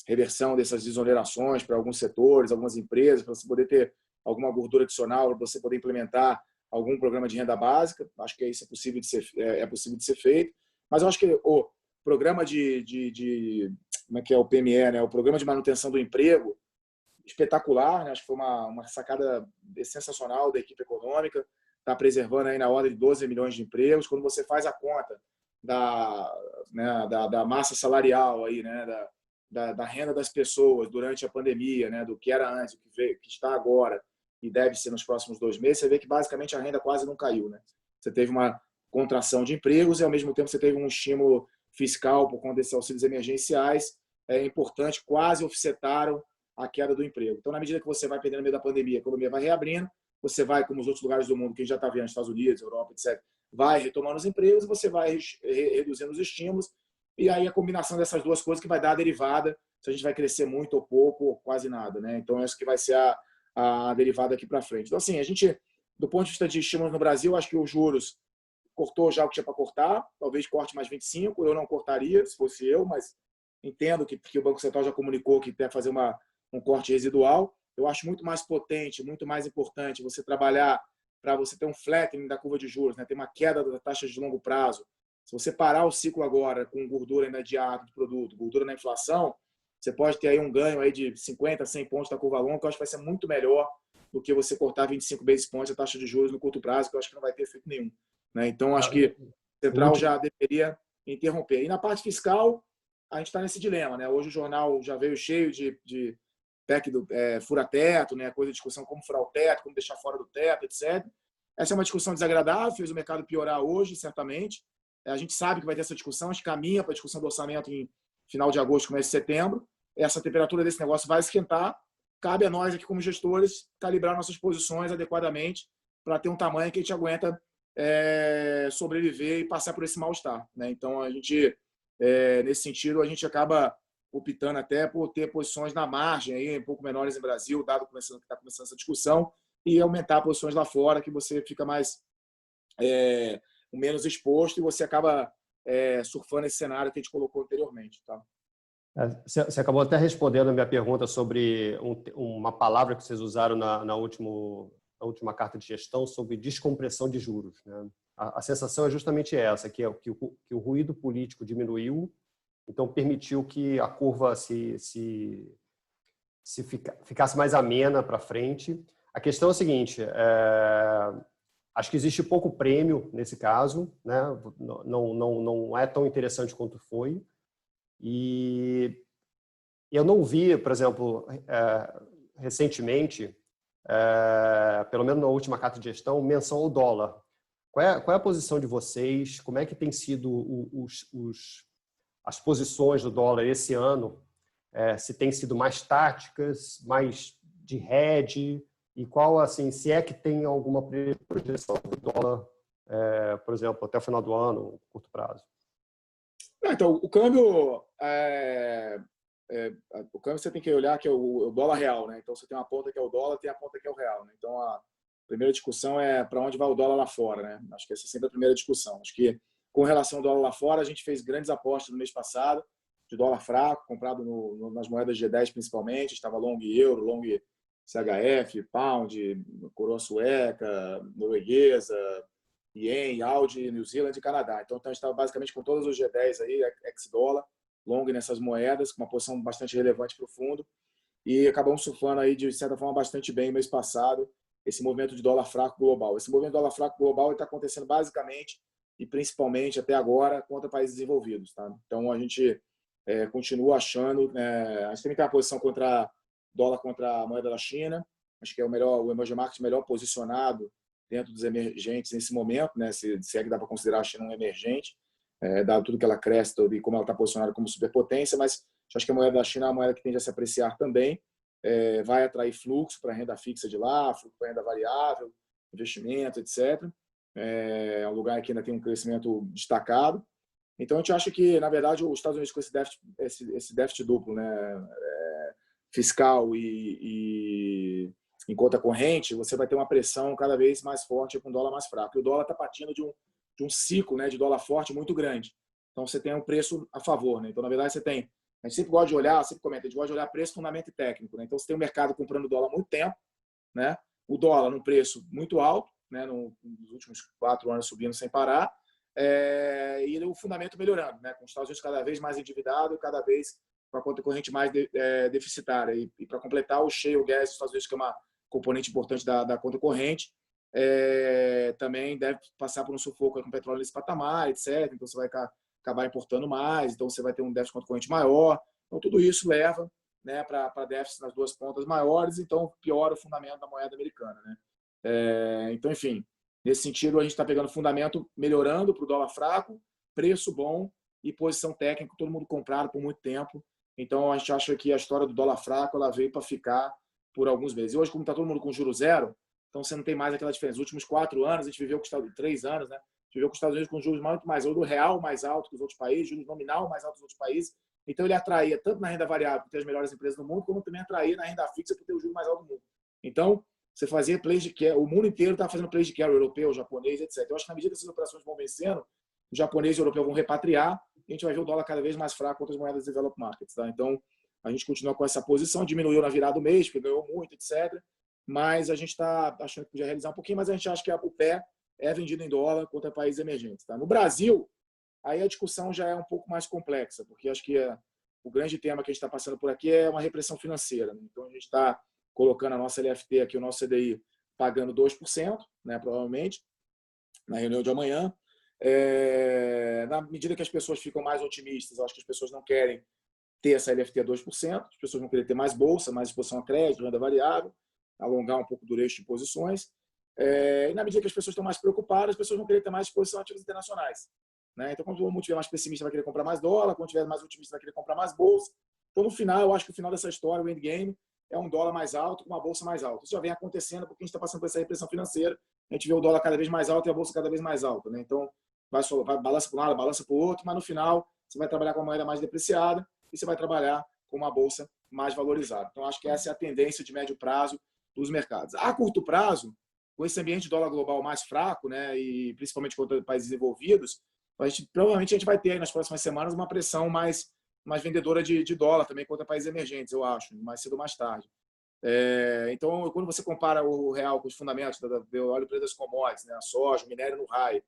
[SPEAKER 4] reversão dessas desonerações para alguns setores, algumas empresas, para você poder ter alguma gordura adicional, para você poder implementar algum programa de renda básica. Acho que isso é possível de ser feito. Mas eu acho que o programa como é que é o PME, né, o Programa de Manutenção do Emprego, espetacular, né? Acho que foi uma sacada sensacional da equipe econômica, está preservando aí na ordem de 12 milhões de empregos. Quando você faz a conta da massa salarial aí, né, da renda das pessoas durante a pandemia, né, do que era antes, do que está agora e deve ser nos próximos 2 meses, você vê que basicamente a renda quase não caiu, né? Você teve uma contração de empregos e ao mesmo tempo você teve um estímulo fiscal por conta desses auxílios emergenciais importante, quase offsetaram a queda do emprego. Então, na medida que você vai perdendo no meio da pandemia, a economia vai reabrindo, você vai, como os outros lugares do mundo, que a gente já está vendo, Estados Unidos, Europa, etc., vai retomando os empregos e você vai reduzindo os estímulos. E aí a combinação dessas duas coisas que vai dar a derivada, se a gente vai crescer muito ou pouco, ou quase nada, né? Então, essa que vai ser a derivada aqui para frente. Então, assim, a gente, do ponto de vista de estímulos no Brasil, acho que os juros cortou já o que tinha para cortar, talvez corte mais 25, eu não cortaria, se fosse eu, mas entendo que o Banco Central já comunicou que quer fazer um corte residual. Eu acho muito mais potente, muito mais importante você trabalhar para você ter um flattening da curva de juros, né? Ter uma queda da taxa de longo prazo. Se você parar o ciclo agora com gordura imediata do produto, gordura na inflação, você pode ter aí um ganho aí de 50, 100 pontos da curva longa, que eu acho que vai ser muito melhor do que você cortar 25 basis points a taxa de juros no curto prazo, que eu acho que não vai ter efeito nenhum, né? Então, acho que o Central já deveria interromper. E na parte fiscal, a gente está nesse dilema, né? Hoje o jornal já veio cheio de PEC do fura-teto, né? Coisa de discussão como furar o teto, como deixar fora do teto, etc. Essa é uma discussão desagradável, fez o mercado piorar hoje, certamente. A gente sabe que vai ter essa discussão, a gente caminha para a discussão do orçamento em final de agosto, começo de setembro. Essa temperatura desse negócio vai esquentar. Cabe a nós aqui, como gestores, calibrar nossas posições adequadamente para ter um tamanho que a gente aguenta sobreviver e passar por esse mal-estar, né? Então, a gente, nesse sentido, a gente acaba optando até por ter posições na margem, aí, um pouco menores em Brasil, dado que está começando essa discussão, e aumentar posições lá fora, que você fica mais menos exposto e você acaba surfando esse cenário que a gente colocou anteriormente. Tá?
[SPEAKER 3] Você acabou até respondendo a minha pergunta sobre uma palavra que vocês usaram na última carta de gestão sobre descompressão de juros, né? A sensação é justamente essa, que o ruído político diminuiu, então permitiu que a curva ficasse mais amena para frente. A questão é a seguinte, acho que existe pouco prêmio nesse caso, né? Não é tão interessante quanto foi. E eu não vi, por exemplo, recentemente, pelo menos na última carta de gestão, menção ao dólar. Qual é a posição de vocês? Como é que tem sido as posições do dólar esse ano? Se tem sido mais táticas, mais de hedge? E qual, assim, se é que tem alguma projeção do dólar, por exemplo, até o final do ano, curto prazo?
[SPEAKER 4] Então, o câmbio você tem que olhar que é o dólar real, né? Então, você tem uma ponta que é o dólar, tem a ponta que é o real, né? Então, a primeira discussão é para onde vai o dólar lá fora, né? Acho que essa é sempre a primeira discussão. Acho que, com relação ao dólar lá fora, a gente fez grandes apostas no mês passado de dólar fraco, comprado nas moedas G10 principalmente, estava long euro, long CHF, pound, coroa sueca, norueguesa, ien, Audi, New Zealand e Canadá. Então, a gente estava basicamente com todos os G10 aí, ex-dólar, long nessas moedas, com uma posição bastante relevante para o fundo. E acabamos surfando aí, de certa forma, bastante bem no mês passado, esse movimento de dólar fraco global. Esse movimento de dólar fraco global está acontecendo basicamente e principalmente até agora contra países desenvolvidos. Tá? Então, a gente continua achando... a gente também tem uma posição dólar contra a moeda da China. Acho que é o emerging market melhor posicionado dentro dos emergentes nesse momento, né? Se é que dá para considerar a China um emergente, dado tudo que ela cresce e como ela está posicionada como superpotência, mas acho que a moeda da China é uma moeda que tende a se apreciar também, vai atrair fluxo para a renda fixa de lá, fluxo para a renda variável, investimento, etc. É um lugar que ainda tem um crescimento destacado. Então, a gente acha que, na verdade, os Estados Unidos com esse déficit duplo, né? Fiscal e em conta corrente, você vai ter uma pressão cada vez mais forte com o dólar mais fraco. E o dólar está partindo de um ciclo, né, de dólar forte muito grande. Então, você tem um preço a favor. Né? Então, na verdade, a gente sempre gosta de olhar, sempre comenta, a gente gosta de olhar preço, fundamento e técnico. Né? Então, você tem o mercado comprando dólar há muito tempo, né? O dólar num preço muito alto, né? Nos últimos 4 anos subindo sem parar, e o fundamento melhorando, né? Com os Estados Unidos cada vez mais endividado e cada vez com a conta corrente mais deficitária. E para completar, o shale gas dos Estados Unidos, que é uma componente importante da conta corrente, também deve passar por um sufoco com petróleo nesse patamar, etc. Então, você vai acabar importando mais, então você vai ter um déficit de conta corrente maior. Então, tudo isso leva, né, para déficit nas duas pontas maiores, então piora o fundamento da moeda americana. Né? Então, enfim, nesse sentido, a gente está pegando fundamento melhorando para o dólar fraco, preço bom e posição técnica, todo mundo comprado por muito tempo. Então, a gente acha que a história do dólar fraco ela veio para ficar por alguns meses. E hoje, como está todo mundo com juros zero, então você não tem mais aquela diferença. Nos últimos 4 anos, a gente viveu com 3 anos, né? A gente viveu com os Estados Unidos com juros muito mais alto, o real mais alto que os outros países, juros nominal mais alto que os outros países. Então, ele atraía tanto na renda variável por ter as melhores empresas do mundo, como também atraía na renda fixa por ter o juro mais alto do mundo. Então, você fazia plays de carry, o mundo inteiro estava fazendo plays de carry, europeu, japonês, etc. Eu acho que na medida que essas operações vão vencendo, os japoneses e europeus vão repatriar, e a gente vai ver o dólar cada vez mais fraco contra as moedas developed markets. Tá? Então, a gente continua com essa posição, diminuiu na virada do mês, porque ganhou muito, etc. Mas a gente está achando que podia realizar um pouquinho, mas a gente acha que o pé é vendido em dólar contra países emergentes. Tá? No Brasil, aí a discussão já é um pouco mais complexa, porque acho que o grande tema que a gente está passando por aqui é uma repressão financeira. Né? Então, a gente está colocando a nossa LFT aqui, o nosso CDI, pagando 2%, né, provavelmente, na reunião de amanhã. Na medida que as pessoas ficam mais otimistas, eu acho que as pessoas não querem ter essa LFT a 2%, as pessoas vão querer ter mais bolsa, mais exposição a crédito, renda variável, alongar um pouco o duration de posições. E na medida que as pessoas estão mais preocupadas, as pessoas vão querer ter mais exposição a ativos internacionais. Né? Então, quando o mundo estiver mais pessimista, vai querer comprar mais dólar, quando estiver mais otimista, vai querer comprar mais bolsa. Então, no final, eu acho que o final dessa história, o endgame, é um dólar mais alto com uma bolsa mais alta. Isso já vem acontecendo porque a gente está passando por essa repressão financeira. A gente vê o dólar cada vez mais alto e a bolsa cada vez mais alta. Né? Então, vai balança para um lado, balança para o outro, mas no final, você vai trabalhar com uma moeda mais depreciada e você vai trabalhar com uma bolsa mais valorizada. Então, acho que essa é a tendência de médio prazo dos mercados. A curto prazo, com esse ambiente de dólar global mais fraco, né, e principalmente contra países desenvolvidos, provavelmente a gente vai ter aí nas próximas semanas uma pressão mais vendedora de dólar também contra países emergentes, eu acho, mais cedo ou mais tarde. Então, quando você compara o real com os fundamentos, eu olho o preço das commodities, né, a soja, o minério no high,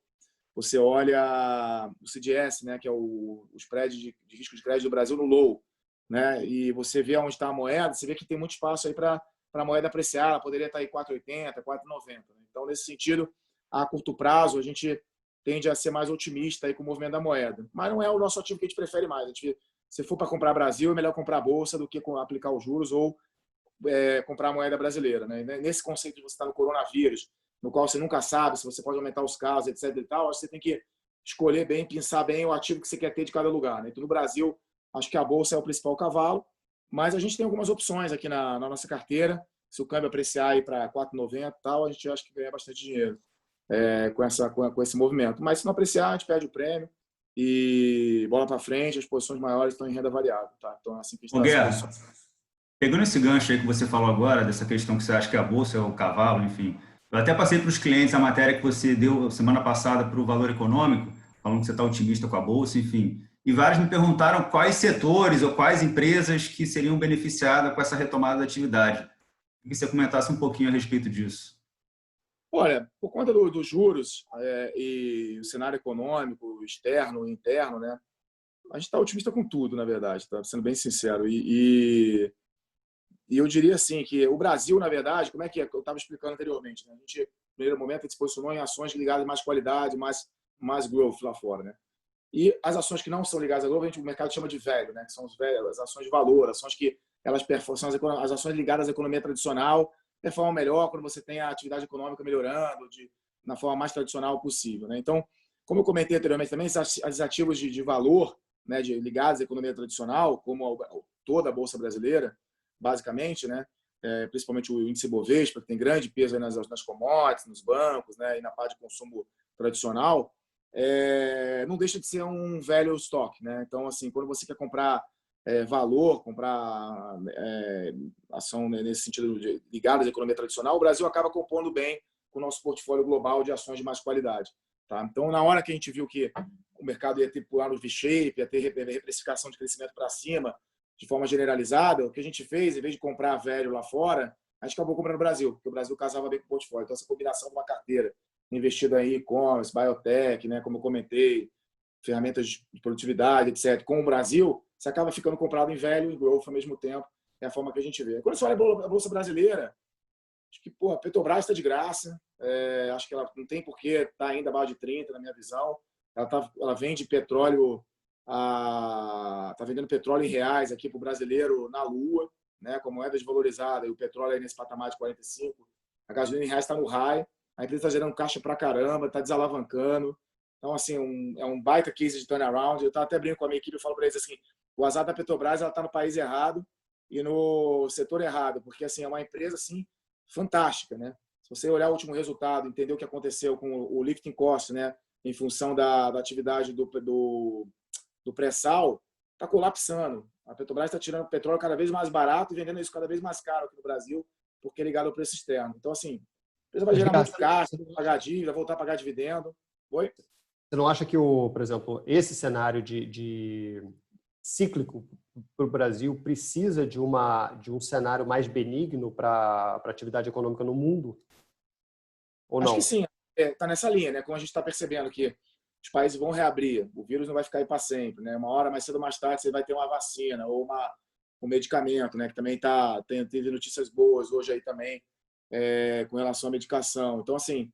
[SPEAKER 4] você olha o CDS, né, que é o spread de risco de crédito do Brasil no low, né, e você vê onde está a moeda, você vê que tem muito espaço aí para a moeda apreciar, ela poderia estar aí 4,80, 4,90. Então, nesse sentido, a curto prazo, a gente tende a ser mais otimista aí com o movimento da moeda. Mas não é o nosso ativo que a gente prefere mais. Se for para comprar Brasil, é melhor comprar a bolsa do que aplicar os juros ou comprar a moeda brasileira. Né? Nesse conceito de você estar no coronavírus, no qual você nunca sabe se você pode aumentar os casos, etc. e tal, acho que você tem que escolher bem, pensar bem o ativo que você quer ter de cada lugar. Né? Então, no Brasil, acho que a bolsa é o principal cavalo, mas a gente tem algumas opções aqui na nossa carteira. Se o câmbio apreciar aí para 4,90 e tal, a gente acha que ganha bastante dinheiro com esse movimento. Mas se não apreciar, a gente perde o prêmio e bola para frente, as posições maiores estão em renda variável. Tá? Então, é assim que a gente está se posicionando.
[SPEAKER 6] Pegando esse gancho aí que você falou agora, dessa questão que você acha que a bolsa é o cavalo, enfim, eu até passei para os clientes a matéria que você deu semana passada para o Valor Econômico, falando que você está otimista com a bolsa, enfim. E vários me perguntaram quais setores ou quais empresas que seriam beneficiadas com essa retomada da atividade. Queria que você comentasse um pouquinho a respeito disso.
[SPEAKER 4] Olha, por conta dos juros e o cenário econômico externo e interno, né, a gente está otimista com tudo, na verdade, tá? Sendo bem sincero. E eu diria assim que o Brasil, na verdade, como é que é? Eu estava explicando anteriormente, né? A gente, no primeiro momento, a gente se posicionou em ações ligadas a mais qualidade, mais growth lá fora, né? E as ações que não são ligadas a growth, o mercado chama de velho, né? Que são as ações de valor, ações que elas performam, as ações ligadas à economia tradicional performam melhor quando você tem a atividade econômica melhorando na forma mais tradicional possível, né? Então, como eu comentei anteriormente também, esses ativos de valor, né, ligados à economia tradicional, como toda a Bolsa brasileira, basicamente, né, principalmente o índice Bovespa, que tem grande peso aí nas commodities, nos bancos, né, e na parte de consumo tradicional, não deixa de ser um velho estoque, né? Então, assim, quando você quer comprar valor, comprar ação nesse sentido ligada à economia tradicional, o Brasil acaba compondo bem com o nosso portfólio global de ações de mais qualidade. Tá? Então, na hora que a gente viu que o mercado ia ter pular no V-shape, ia ter reprecificação de crescimento para cima, de forma generalizada, o que a gente fez, em vez de comprar velho lá fora, a gente acabou comprando no Brasil, porque o Brasil casava bem com o portfólio. Então, essa combinação de uma carteira investida em e-commerce, biotech, né, como eu comentei, ferramentas de produtividade, etc., com o Brasil, você acaba ficando comprado em velho e growth ao mesmo tempo. É a forma que a gente vê. Quando você olha a Bolsa Brasileira, acho que a Petrobras está de graça. Acho que ela não tem por que estar ainda abaixo de 30, na minha visão. Ela vende petróleo, está vendendo petróleo em reais aqui para o brasileiro na Lua, né, com moeda desvalorizada, e o petróleo aí nesse patamar de 45. A gasolina em reais está no high. A empresa está gerando caixa para caramba, está desalavancando. Então, assim, é um baita case de turnaround. Eu até brinco com a minha equipe e falo para eles assim, o azar da Petrobras está no país errado e no setor errado, porque assim, é uma empresa assim, fantástica. Né? Se você olhar o último resultado, entender o que aconteceu com o lifting cost, né, em função da atividade do pré-sal, está colapsando. A Petrobras está tirando petróleo cada vez mais barato e vendendo isso cada vez mais caro aqui no Brasil, porque é ligado ao preço externo. Então, assim, a empresa vai gerar muito caixa, vai pagar dívida, voltar a pagar dividendo. Oi?
[SPEAKER 3] Você não acha que, por exemplo, esse cenário de cíclico para o Brasil precisa de um cenário mais benigno para a atividade econômica no mundo? Ou não?
[SPEAKER 4] Acho que sim. Está nessa linha, né? Como a gente está percebendo que os países vão reabrir, o vírus não vai ficar aí para sempre, né? Uma hora mais cedo ou mais tarde você vai ter uma vacina ou um medicamento, né? Que também teve notícias boas hoje aí também com relação à medicação. Então, assim,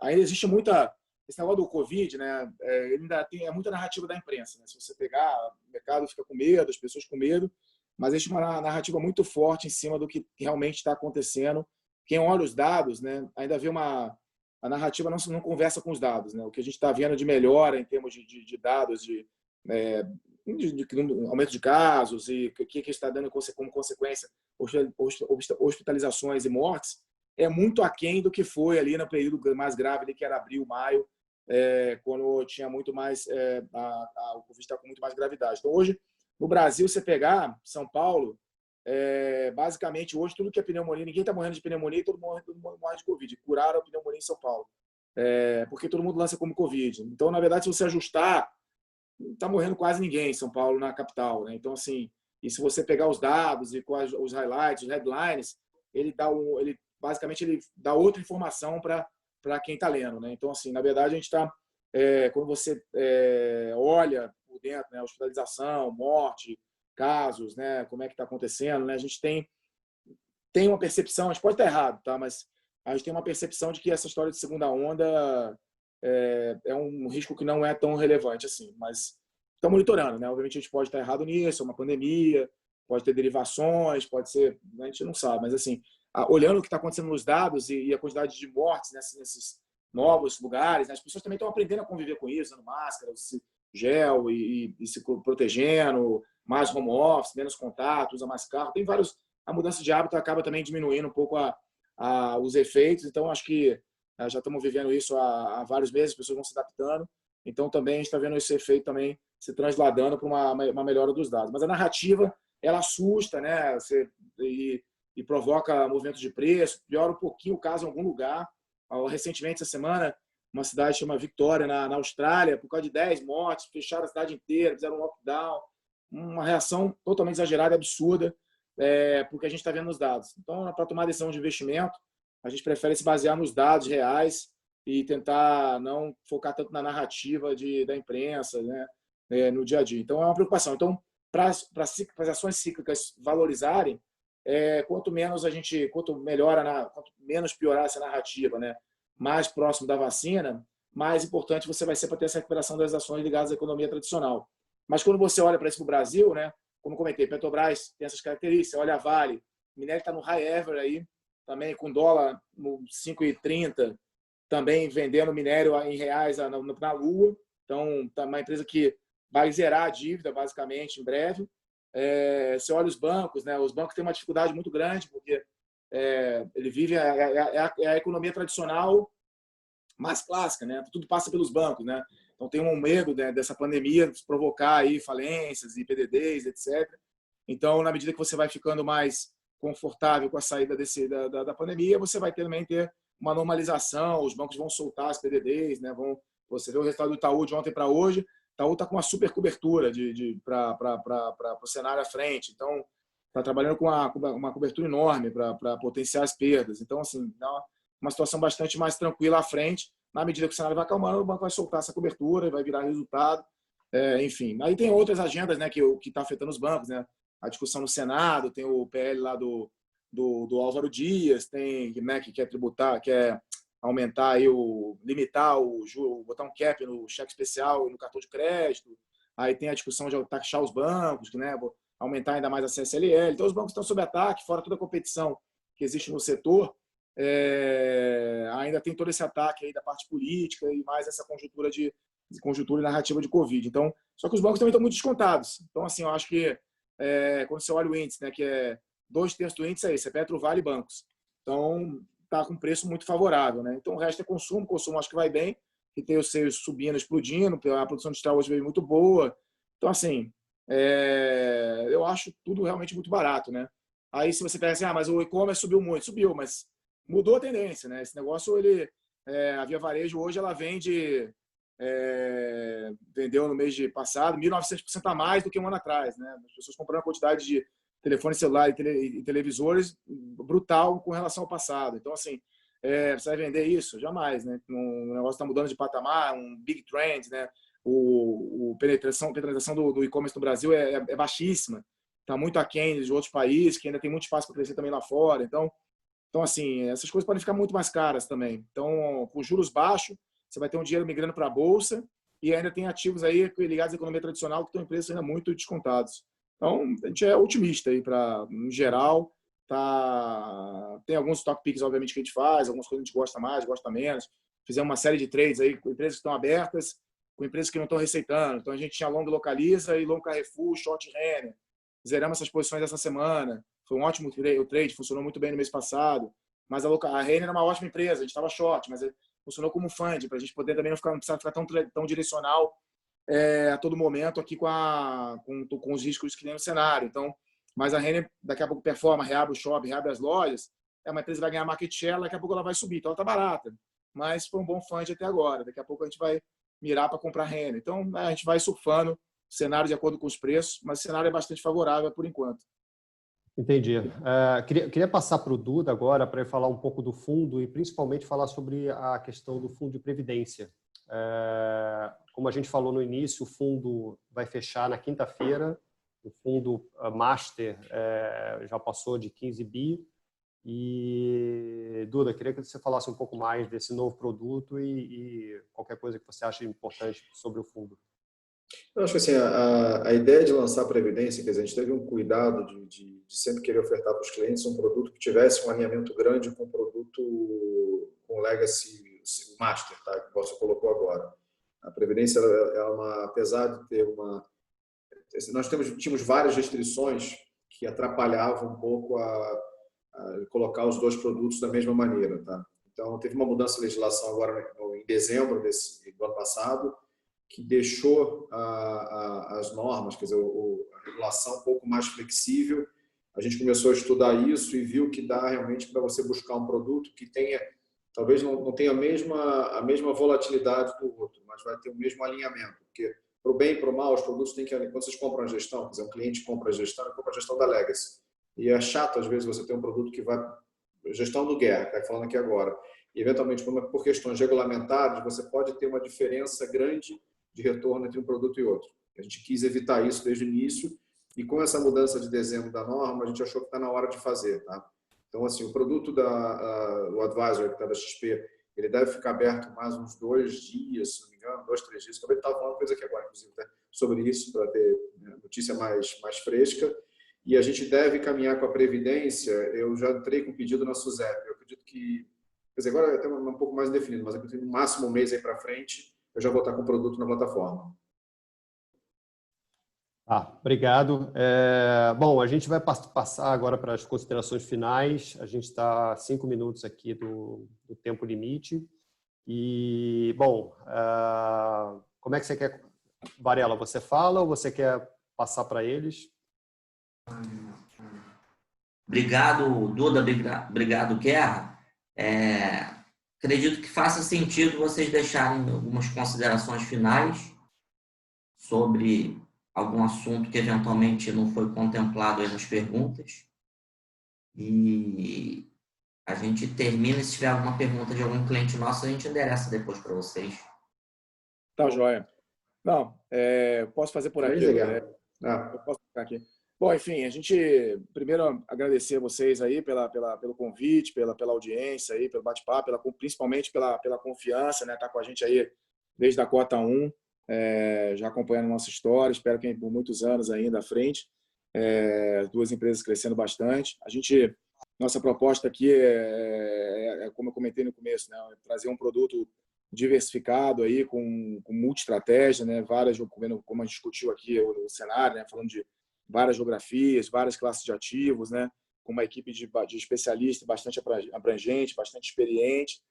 [SPEAKER 4] ainda existe muita... Esse negócio do Covid, né? Ele ainda tem muita narrativa da imprensa, né? Se você pegar, o mercado fica com medo, as pessoas com medo, mas existe uma narrativa muito forte em cima do que realmente está acontecendo. Quem olha os dados, né? Ainda vê a narrativa não conversa com os dados, né? O que a gente está vendo de melhora em termos de dados, de aumento de casos e o que está dando como consequência hospitalizações e mortes, é muito aquém do que foi ali no período mais grave, ali, que era abril, maio, quando tinha muito mais o Covid está com muito mais gravidade. Então, hoje, no Brasil, você pegar São Paulo, basicamente, hoje, tudo que é pneumonia, ninguém está morrendo de pneumonia e todo mundo morre de Covid. Curaram a pneumonia em São Paulo, porque todo mundo lança como Covid. Então, na verdade, se você ajustar, não está morrendo quase ninguém em São Paulo, na capital, né? Então, assim, e se você pegar os dados e os highlights, os headlines, basicamente ele dá outra informação para quem está lendo, né? Então, assim, na verdade, a gente está, quando você olha por dentro, né, hospitalização, morte, casos, né, como é que está acontecendo, né? A gente tem uma percepção, a gente pode estar errado, tá? Mas a gente tem uma percepção de que essa história de segunda onda é um risco que não é tão relevante assim, mas estamos monitorando, né? Obviamente a gente pode estar errado nisso, é uma pandemia, pode ter derivações, pode ser, a gente não sabe, mas assim, olhando o que está acontecendo nos dados e a quantidade de mortes nesses novos lugares, né? As pessoas também estão aprendendo a conviver com isso, usando máscara, gel e se protegendo, mais home office, menos contato, usa mais carro, tem vários, a mudança de hábito acaba também diminuindo um pouco os efeitos, então acho que já estamos vivendo isso há vários meses, as pessoas vão se adaptando, então também a gente está vendo esse efeito também se transladando para uma melhora dos dados. Mas a narrativa, ela assusta, né? E provoca movimentos de preço, piora um pouquinho o caso em algum lugar. Recentemente, essa semana, uma cidade chama Victoria, na Austrália, por causa de 10 mortes, fecharam a cidade inteira, fizeram um lockdown, uma reação totalmente exagerada, absurda, porque a gente está vendo nos dados. Então, para tomar decisão de investimento, a gente prefere se basear nos dados reais e tentar não focar tanto na narrativa da imprensa, né, no dia a dia. Então, é uma preocupação. Então, para as ações cíclicas valorizarem, quanto menos quanto menos piorar essa narrativa, né, mais próximo da vacina, mais importante você vai ser para ter essa recuperação das ações ligadas à economia tradicional. Mas quando você olha para isso no Brasil, né, como comentei, Petrobras tem essas características, olha a Vale, o minério está no high ever aí, também com dólar no 5,30, também vendendo minério em reais na Lua. Então, tá uma empresa que vai zerar a dívida, basicamente, em breve. Você olha os bancos, né? Os bancos têm uma dificuldade muito grande, porque ele vive a economia tradicional mais clássica, né? Tudo passa pelos bancos, né? Então, tem um medo, né, dessa pandemia provocar aí falências e PDDs, etc. Então, na medida que você vai ficando mais confortável com a saída da pandemia, você vai também ter uma normalização, os bancos vão soltar as PDDs, né? Você vê o resultado do Itaú de ontem para hoje, o Itaú está com uma super cobertura para o cenário à frente, então está trabalhando com uma cobertura enorme para potenciar as perdas. Então, assim, é uma situação bastante mais tranquila à frente. Na medida que o cenário vai acalmando, o banco vai soltar essa cobertura e vai virar resultado. Enfim, aí tem outras agendas, né, que está afetando os bancos, né? A discussão no Senado, tem o PL lá do Álvaro Dias, tem, né, que quer tributar, quer aumentar aí limitar o juro, botar um cap no cheque especial e no cartão de crédito. Aí tem a discussão de taxar os bancos, né, aumentar ainda mais a CSLL. Então os bancos estão sob ataque, fora toda a competição que existe no setor. Ainda tem todo esse ataque aí da parte política e mais essa conjuntura e narrativa de Covid. Então, só que os bancos também estão muito descontados. Então, assim, eu acho que quando você olha o índice, né, que 2/3 do índice é esse, é Petro, Vale e bancos. Então, está com preço muito favorável, né? Então, o resto é consumo acho que vai bem, que tem os seios subindo, explodindo, a produção industrial hoje veio muito boa. Então, assim, eu acho tudo realmente muito barato, né? Aí, se você pega assim, mas o e-commerce subiu muito, subiu, mas mudou a tendência, né? Esse negócio, a Via Varejo hoje, ela vendeu no mês passado 1.900% a mais do que um ano atrás, né? As pessoas comprando a quantidade de telefone celular e televisores brutal com relação ao passado. Então, assim, você vai vender isso? Jamais, né? O negócio está mudando de patamar, um big trend, né? A penetração do e-commerce no Brasil é baixíssima, está muito aquém de outros países, que ainda tem muito espaço para crescer também lá fora. Então, assim, essas coisas podem ficar muito mais caras também. Então, com juros baixos, você vai ter um dinheiro migrando para a Bolsa e ainda tem ativos aí ligados à economia tradicional que estão em preços ainda muito descontados. Então, a gente é otimista aí, em geral. Tem alguns stock picks, obviamente, que a gente faz, algumas coisas a gente gosta mais, gosta menos. Fizemos uma série de trades aí com empresas que estão abertas, com empresas que não estão receitando. Então, a gente tinha long Localiza e long Carrefour, short Renner. Zeramos essas posições essa semana. Foi um ótimo trade, funcionou muito bem no mês passado. Mas a Renner é uma ótima empresa, a gente estava short, mas funcionou como fund, para a gente poder também não precisar ficar tão direcional a todo momento aqui com os riscos que tem no cenário. Então, mas a Renner daqui a pouco performa, reabre o shopping, reabre as lojas, é uma empresa que vai ganhar market share, daqui a pouco ela vai subir. Então, ela está barata, mas foi um bom fund até agora. Daqui a pouco a gente vai mirar para comprar Renner. Então, a gente vai surfando o cenário de acordo com os preços, mas o cenário é bastante favorável por enquanto.
[SPEAKER 3] Entendi. Queria passar para o Duda agora para ele falar um pouco do fundo e principalmente falar sobre a questão do fundo de previdência. Como a gente falou no início, o fundo vai fechar na quinta-feira. O fundo Master já passou de 15 bi. E, Duda, queria que você falasse um pouco mais desse novo produto e qualquer coisa que você ache importante sobre o fundo.
[SPEAKER 5] Eu acho que assim, a ideia de lançar a Previdência, quer dizer, a gente teve um cuidado de sempre querer ofertar para os clientes um produto que tivesse um alinhamento grande com o produto com Legacy, o Master, tá? Que você colocou agora. A Previdência, apesar de ter nós tínhamos várias restrições que atrapalhavam um pouco a colocar os dois produtos da mesma maneira, tá? Então, teve uma mudança de legislação agora em dezembro do ano passado, que deixou as normas, quer dizer, a regulação um pouco mais flexível. A gente começou a estudar isso e viu que dá realmente para você buscar um produto que tenha, talvez não tenha a mesma volatilidade do outro, mas vai ter o mesmo alinhamento. Porque, para o bem e para o mal, os produtos têm que, quando vocês compram a gestão, quer dizer, um cliente compra a gestão, ele compra a gestão da Legacy. E é chato, às vezes, você ter um produto que vai... Gestão do Guerra, que está falando aqui agora. E, eventualmente, por questões regulamentares, você pode ter uma diferença grande de retorno entre um produto e outro. A gente quis evitar isso desde o início e com essa mudança de dezembro da norma, a gente achou que está na hora de fazer. Tá? Então, assim, o produto o Advisor, que está da XP, ele deve ficar aberto mais uns 2 dias, se não me engano, 2, 3 dias. Acabei de estar falando coisa aqui agora, inclusive, né, sobre isso, para ter notícia mais fresca. E a gente deve caminhar com a Previdência. Eu já entrei com pedido na SUSEP. Eu acredito que, quer dizer, agora é até um pouco mais definido, mas eu acredito que no máximo um mês aí para frente, eu já vou estar com o produto na plataforma.
[SPEAKER 3] Obrigado. Bom, a gente vai passar agora para as considerações finais. A gente está a 5 minutos aqui do tempo limite. E, bom, como é que você quer... Varela, você fala ou você quer passar para eles?
[SPEAKER 1] Obrigado, Duda. Obrigado, Guerra. Acredito que faça sentido vocês deixarem algumas considerações finais sobre algum assunto que eventualmente não foi contemplado aí nas perguntas. E a gente termina, se tiver alguma pergunta de algum cliente nosso, a gente endereça depois para vocês.
[SPEAKER 4] Tá, joia. Não, posso fazer por aqui. Eu posso ficar aqui. Bom, enfim, a gente primeiro agradecer a vocês aí pelo convite, pela audiência aí, pelo bate-papo, principalmente pela confiança, né? Tá com a gente aí desde a cota 1, já acompanhando a nossa história. Espero que por muitos anos ainda à frente. As 2 empresas crescendo bastante. Nossa proposta aqui como eu comentei no começo, né? Trazer um produto diversificado aí com multi-estratégia, né? Como a gente discutiu aqui o cenário, né? Falando de várias geografias, várias classes de ativos, né? Com uma equipe de especialistas bastante abrangente, bastante experiente,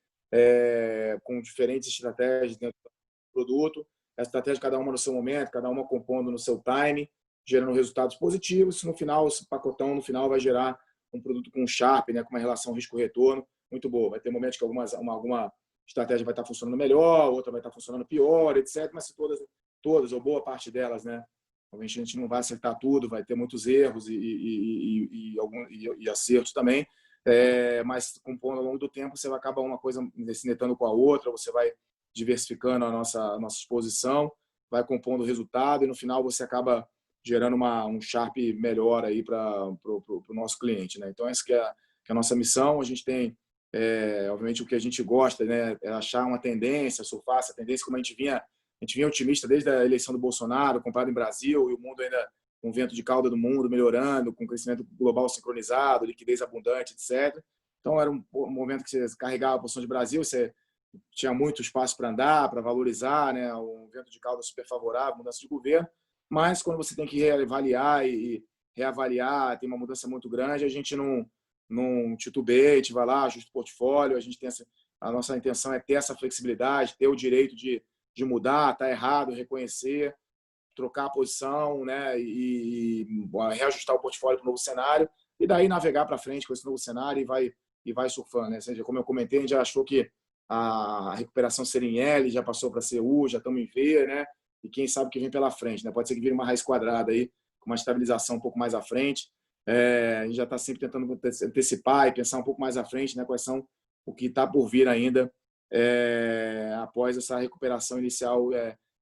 [SPEAKER 4] com diferentes estratégias dentro do produto. A estratégia cada uma no seu momento, cada uma compondo no seu time, gerando resultados positivos. No final, esse pacotão no final vai gerar um produto com um Sharpe, né? Com uma relação risco-retorno muito boa. Vai ter momentos que alguma estratégia vai estar funcionando melhor, outra vai estar funcionando pior, etc. Mas se todas ou boa parte delas, né? Obviamente a gente não vai acertar tudo, vai ter muitos erros e acertos também, mas compondo ao longo do tempo, você vai acabar uma coisa se netando com a outra, você vai diversificando a nossa exposição, vai compondo o resultado e no final você acaba gerando um Sharp melhor aí para o nosso cliente, né? Então essa que é a nossa missão. A gente tem, obviamente, o que a gente gosta, né, é achar uma tendência, surfar essa tendência, como a gente vinha otimista desde a eleição do Bolsonaro, comprado em Brasil, e o mundo ainda com vento de cauda do mundo melhorando, com crescimento global sincronizado, liquidez abundante, etc. Então era um momento que você carregava a posição de Brasil, você tinha muito espaço para andar, para valorizar, né, um vento de cauda super favorável, mudança de governo, mas quando você tem que reavaliar e reavaliar, tem uma mudança muito grande, a gente não titubeia, a gente vai lá, ajusta o portfólio, a gente tem a nossa intenção é ter essa flexibilidade, ter o direito de mudar, tá errado, reconhecer, trocar a posição, né, e reajustar o portfólio para o novo cenário, e daí navegar para frente com esse novo cenário e vai surfando, né? Ou seja, como eu comentei, a gente já achou que a recuperação seria em L, já passou para CU, já estamos em V, né? E quem sabe o que vem pela frente, né? Pode ser que vire uma raiz quadrada aí, com uma estabilização um pouco mais à frente. A gente já está sempre tentando antecipar e pensar um pouco mais à frente, né? Quais são o que está por vir ainda após essa recuperação inicial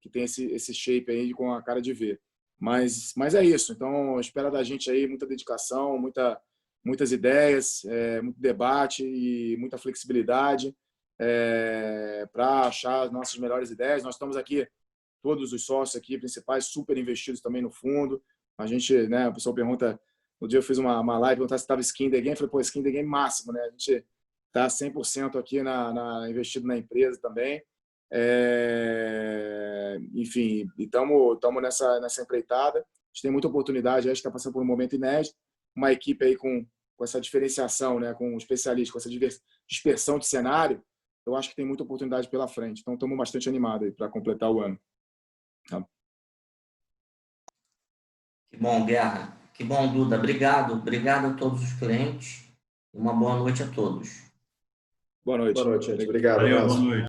[SPEAKER 4] que tem esse shape aí com a cara de V. Mas é isso. Então, espera da gente aí muita dedicação, muitas ideias, muito debate e muita flexibilidade para achar as nossas melhores ideias. Nós estamos aqui, todos os sócios aqui principais, super investidos também no fundo. A gente, né, o pessoal pergunta, no dia eu fiz uma live, perguntar se estava skin the game, eu falei, pô, skin the game máximo, né? A gente está 100% aqui investido na empresa também. Enfim, estamos nessa empreitada. A gente tem muita oportunidade, a gente está passando por um momento inédito, uma equipe aí com essa diferenciação, né, com especialistas, com essa dispersão de cenário, eu acho que tem muita oportunidade pela frente. Então, estamos bastante animados para completar o ano. Tá.
[SPEAKER 1] Que bom, Guerra. Que bom, Duda. Obrigado. Obrigado a todos os clientes. Uma boa noite a todos.
[SPEAKER 4] Boa noite.
[SPEAKER 5] Boa noite, gente. Obrigado.
[SPEAKER 6] Valeu, boa noite.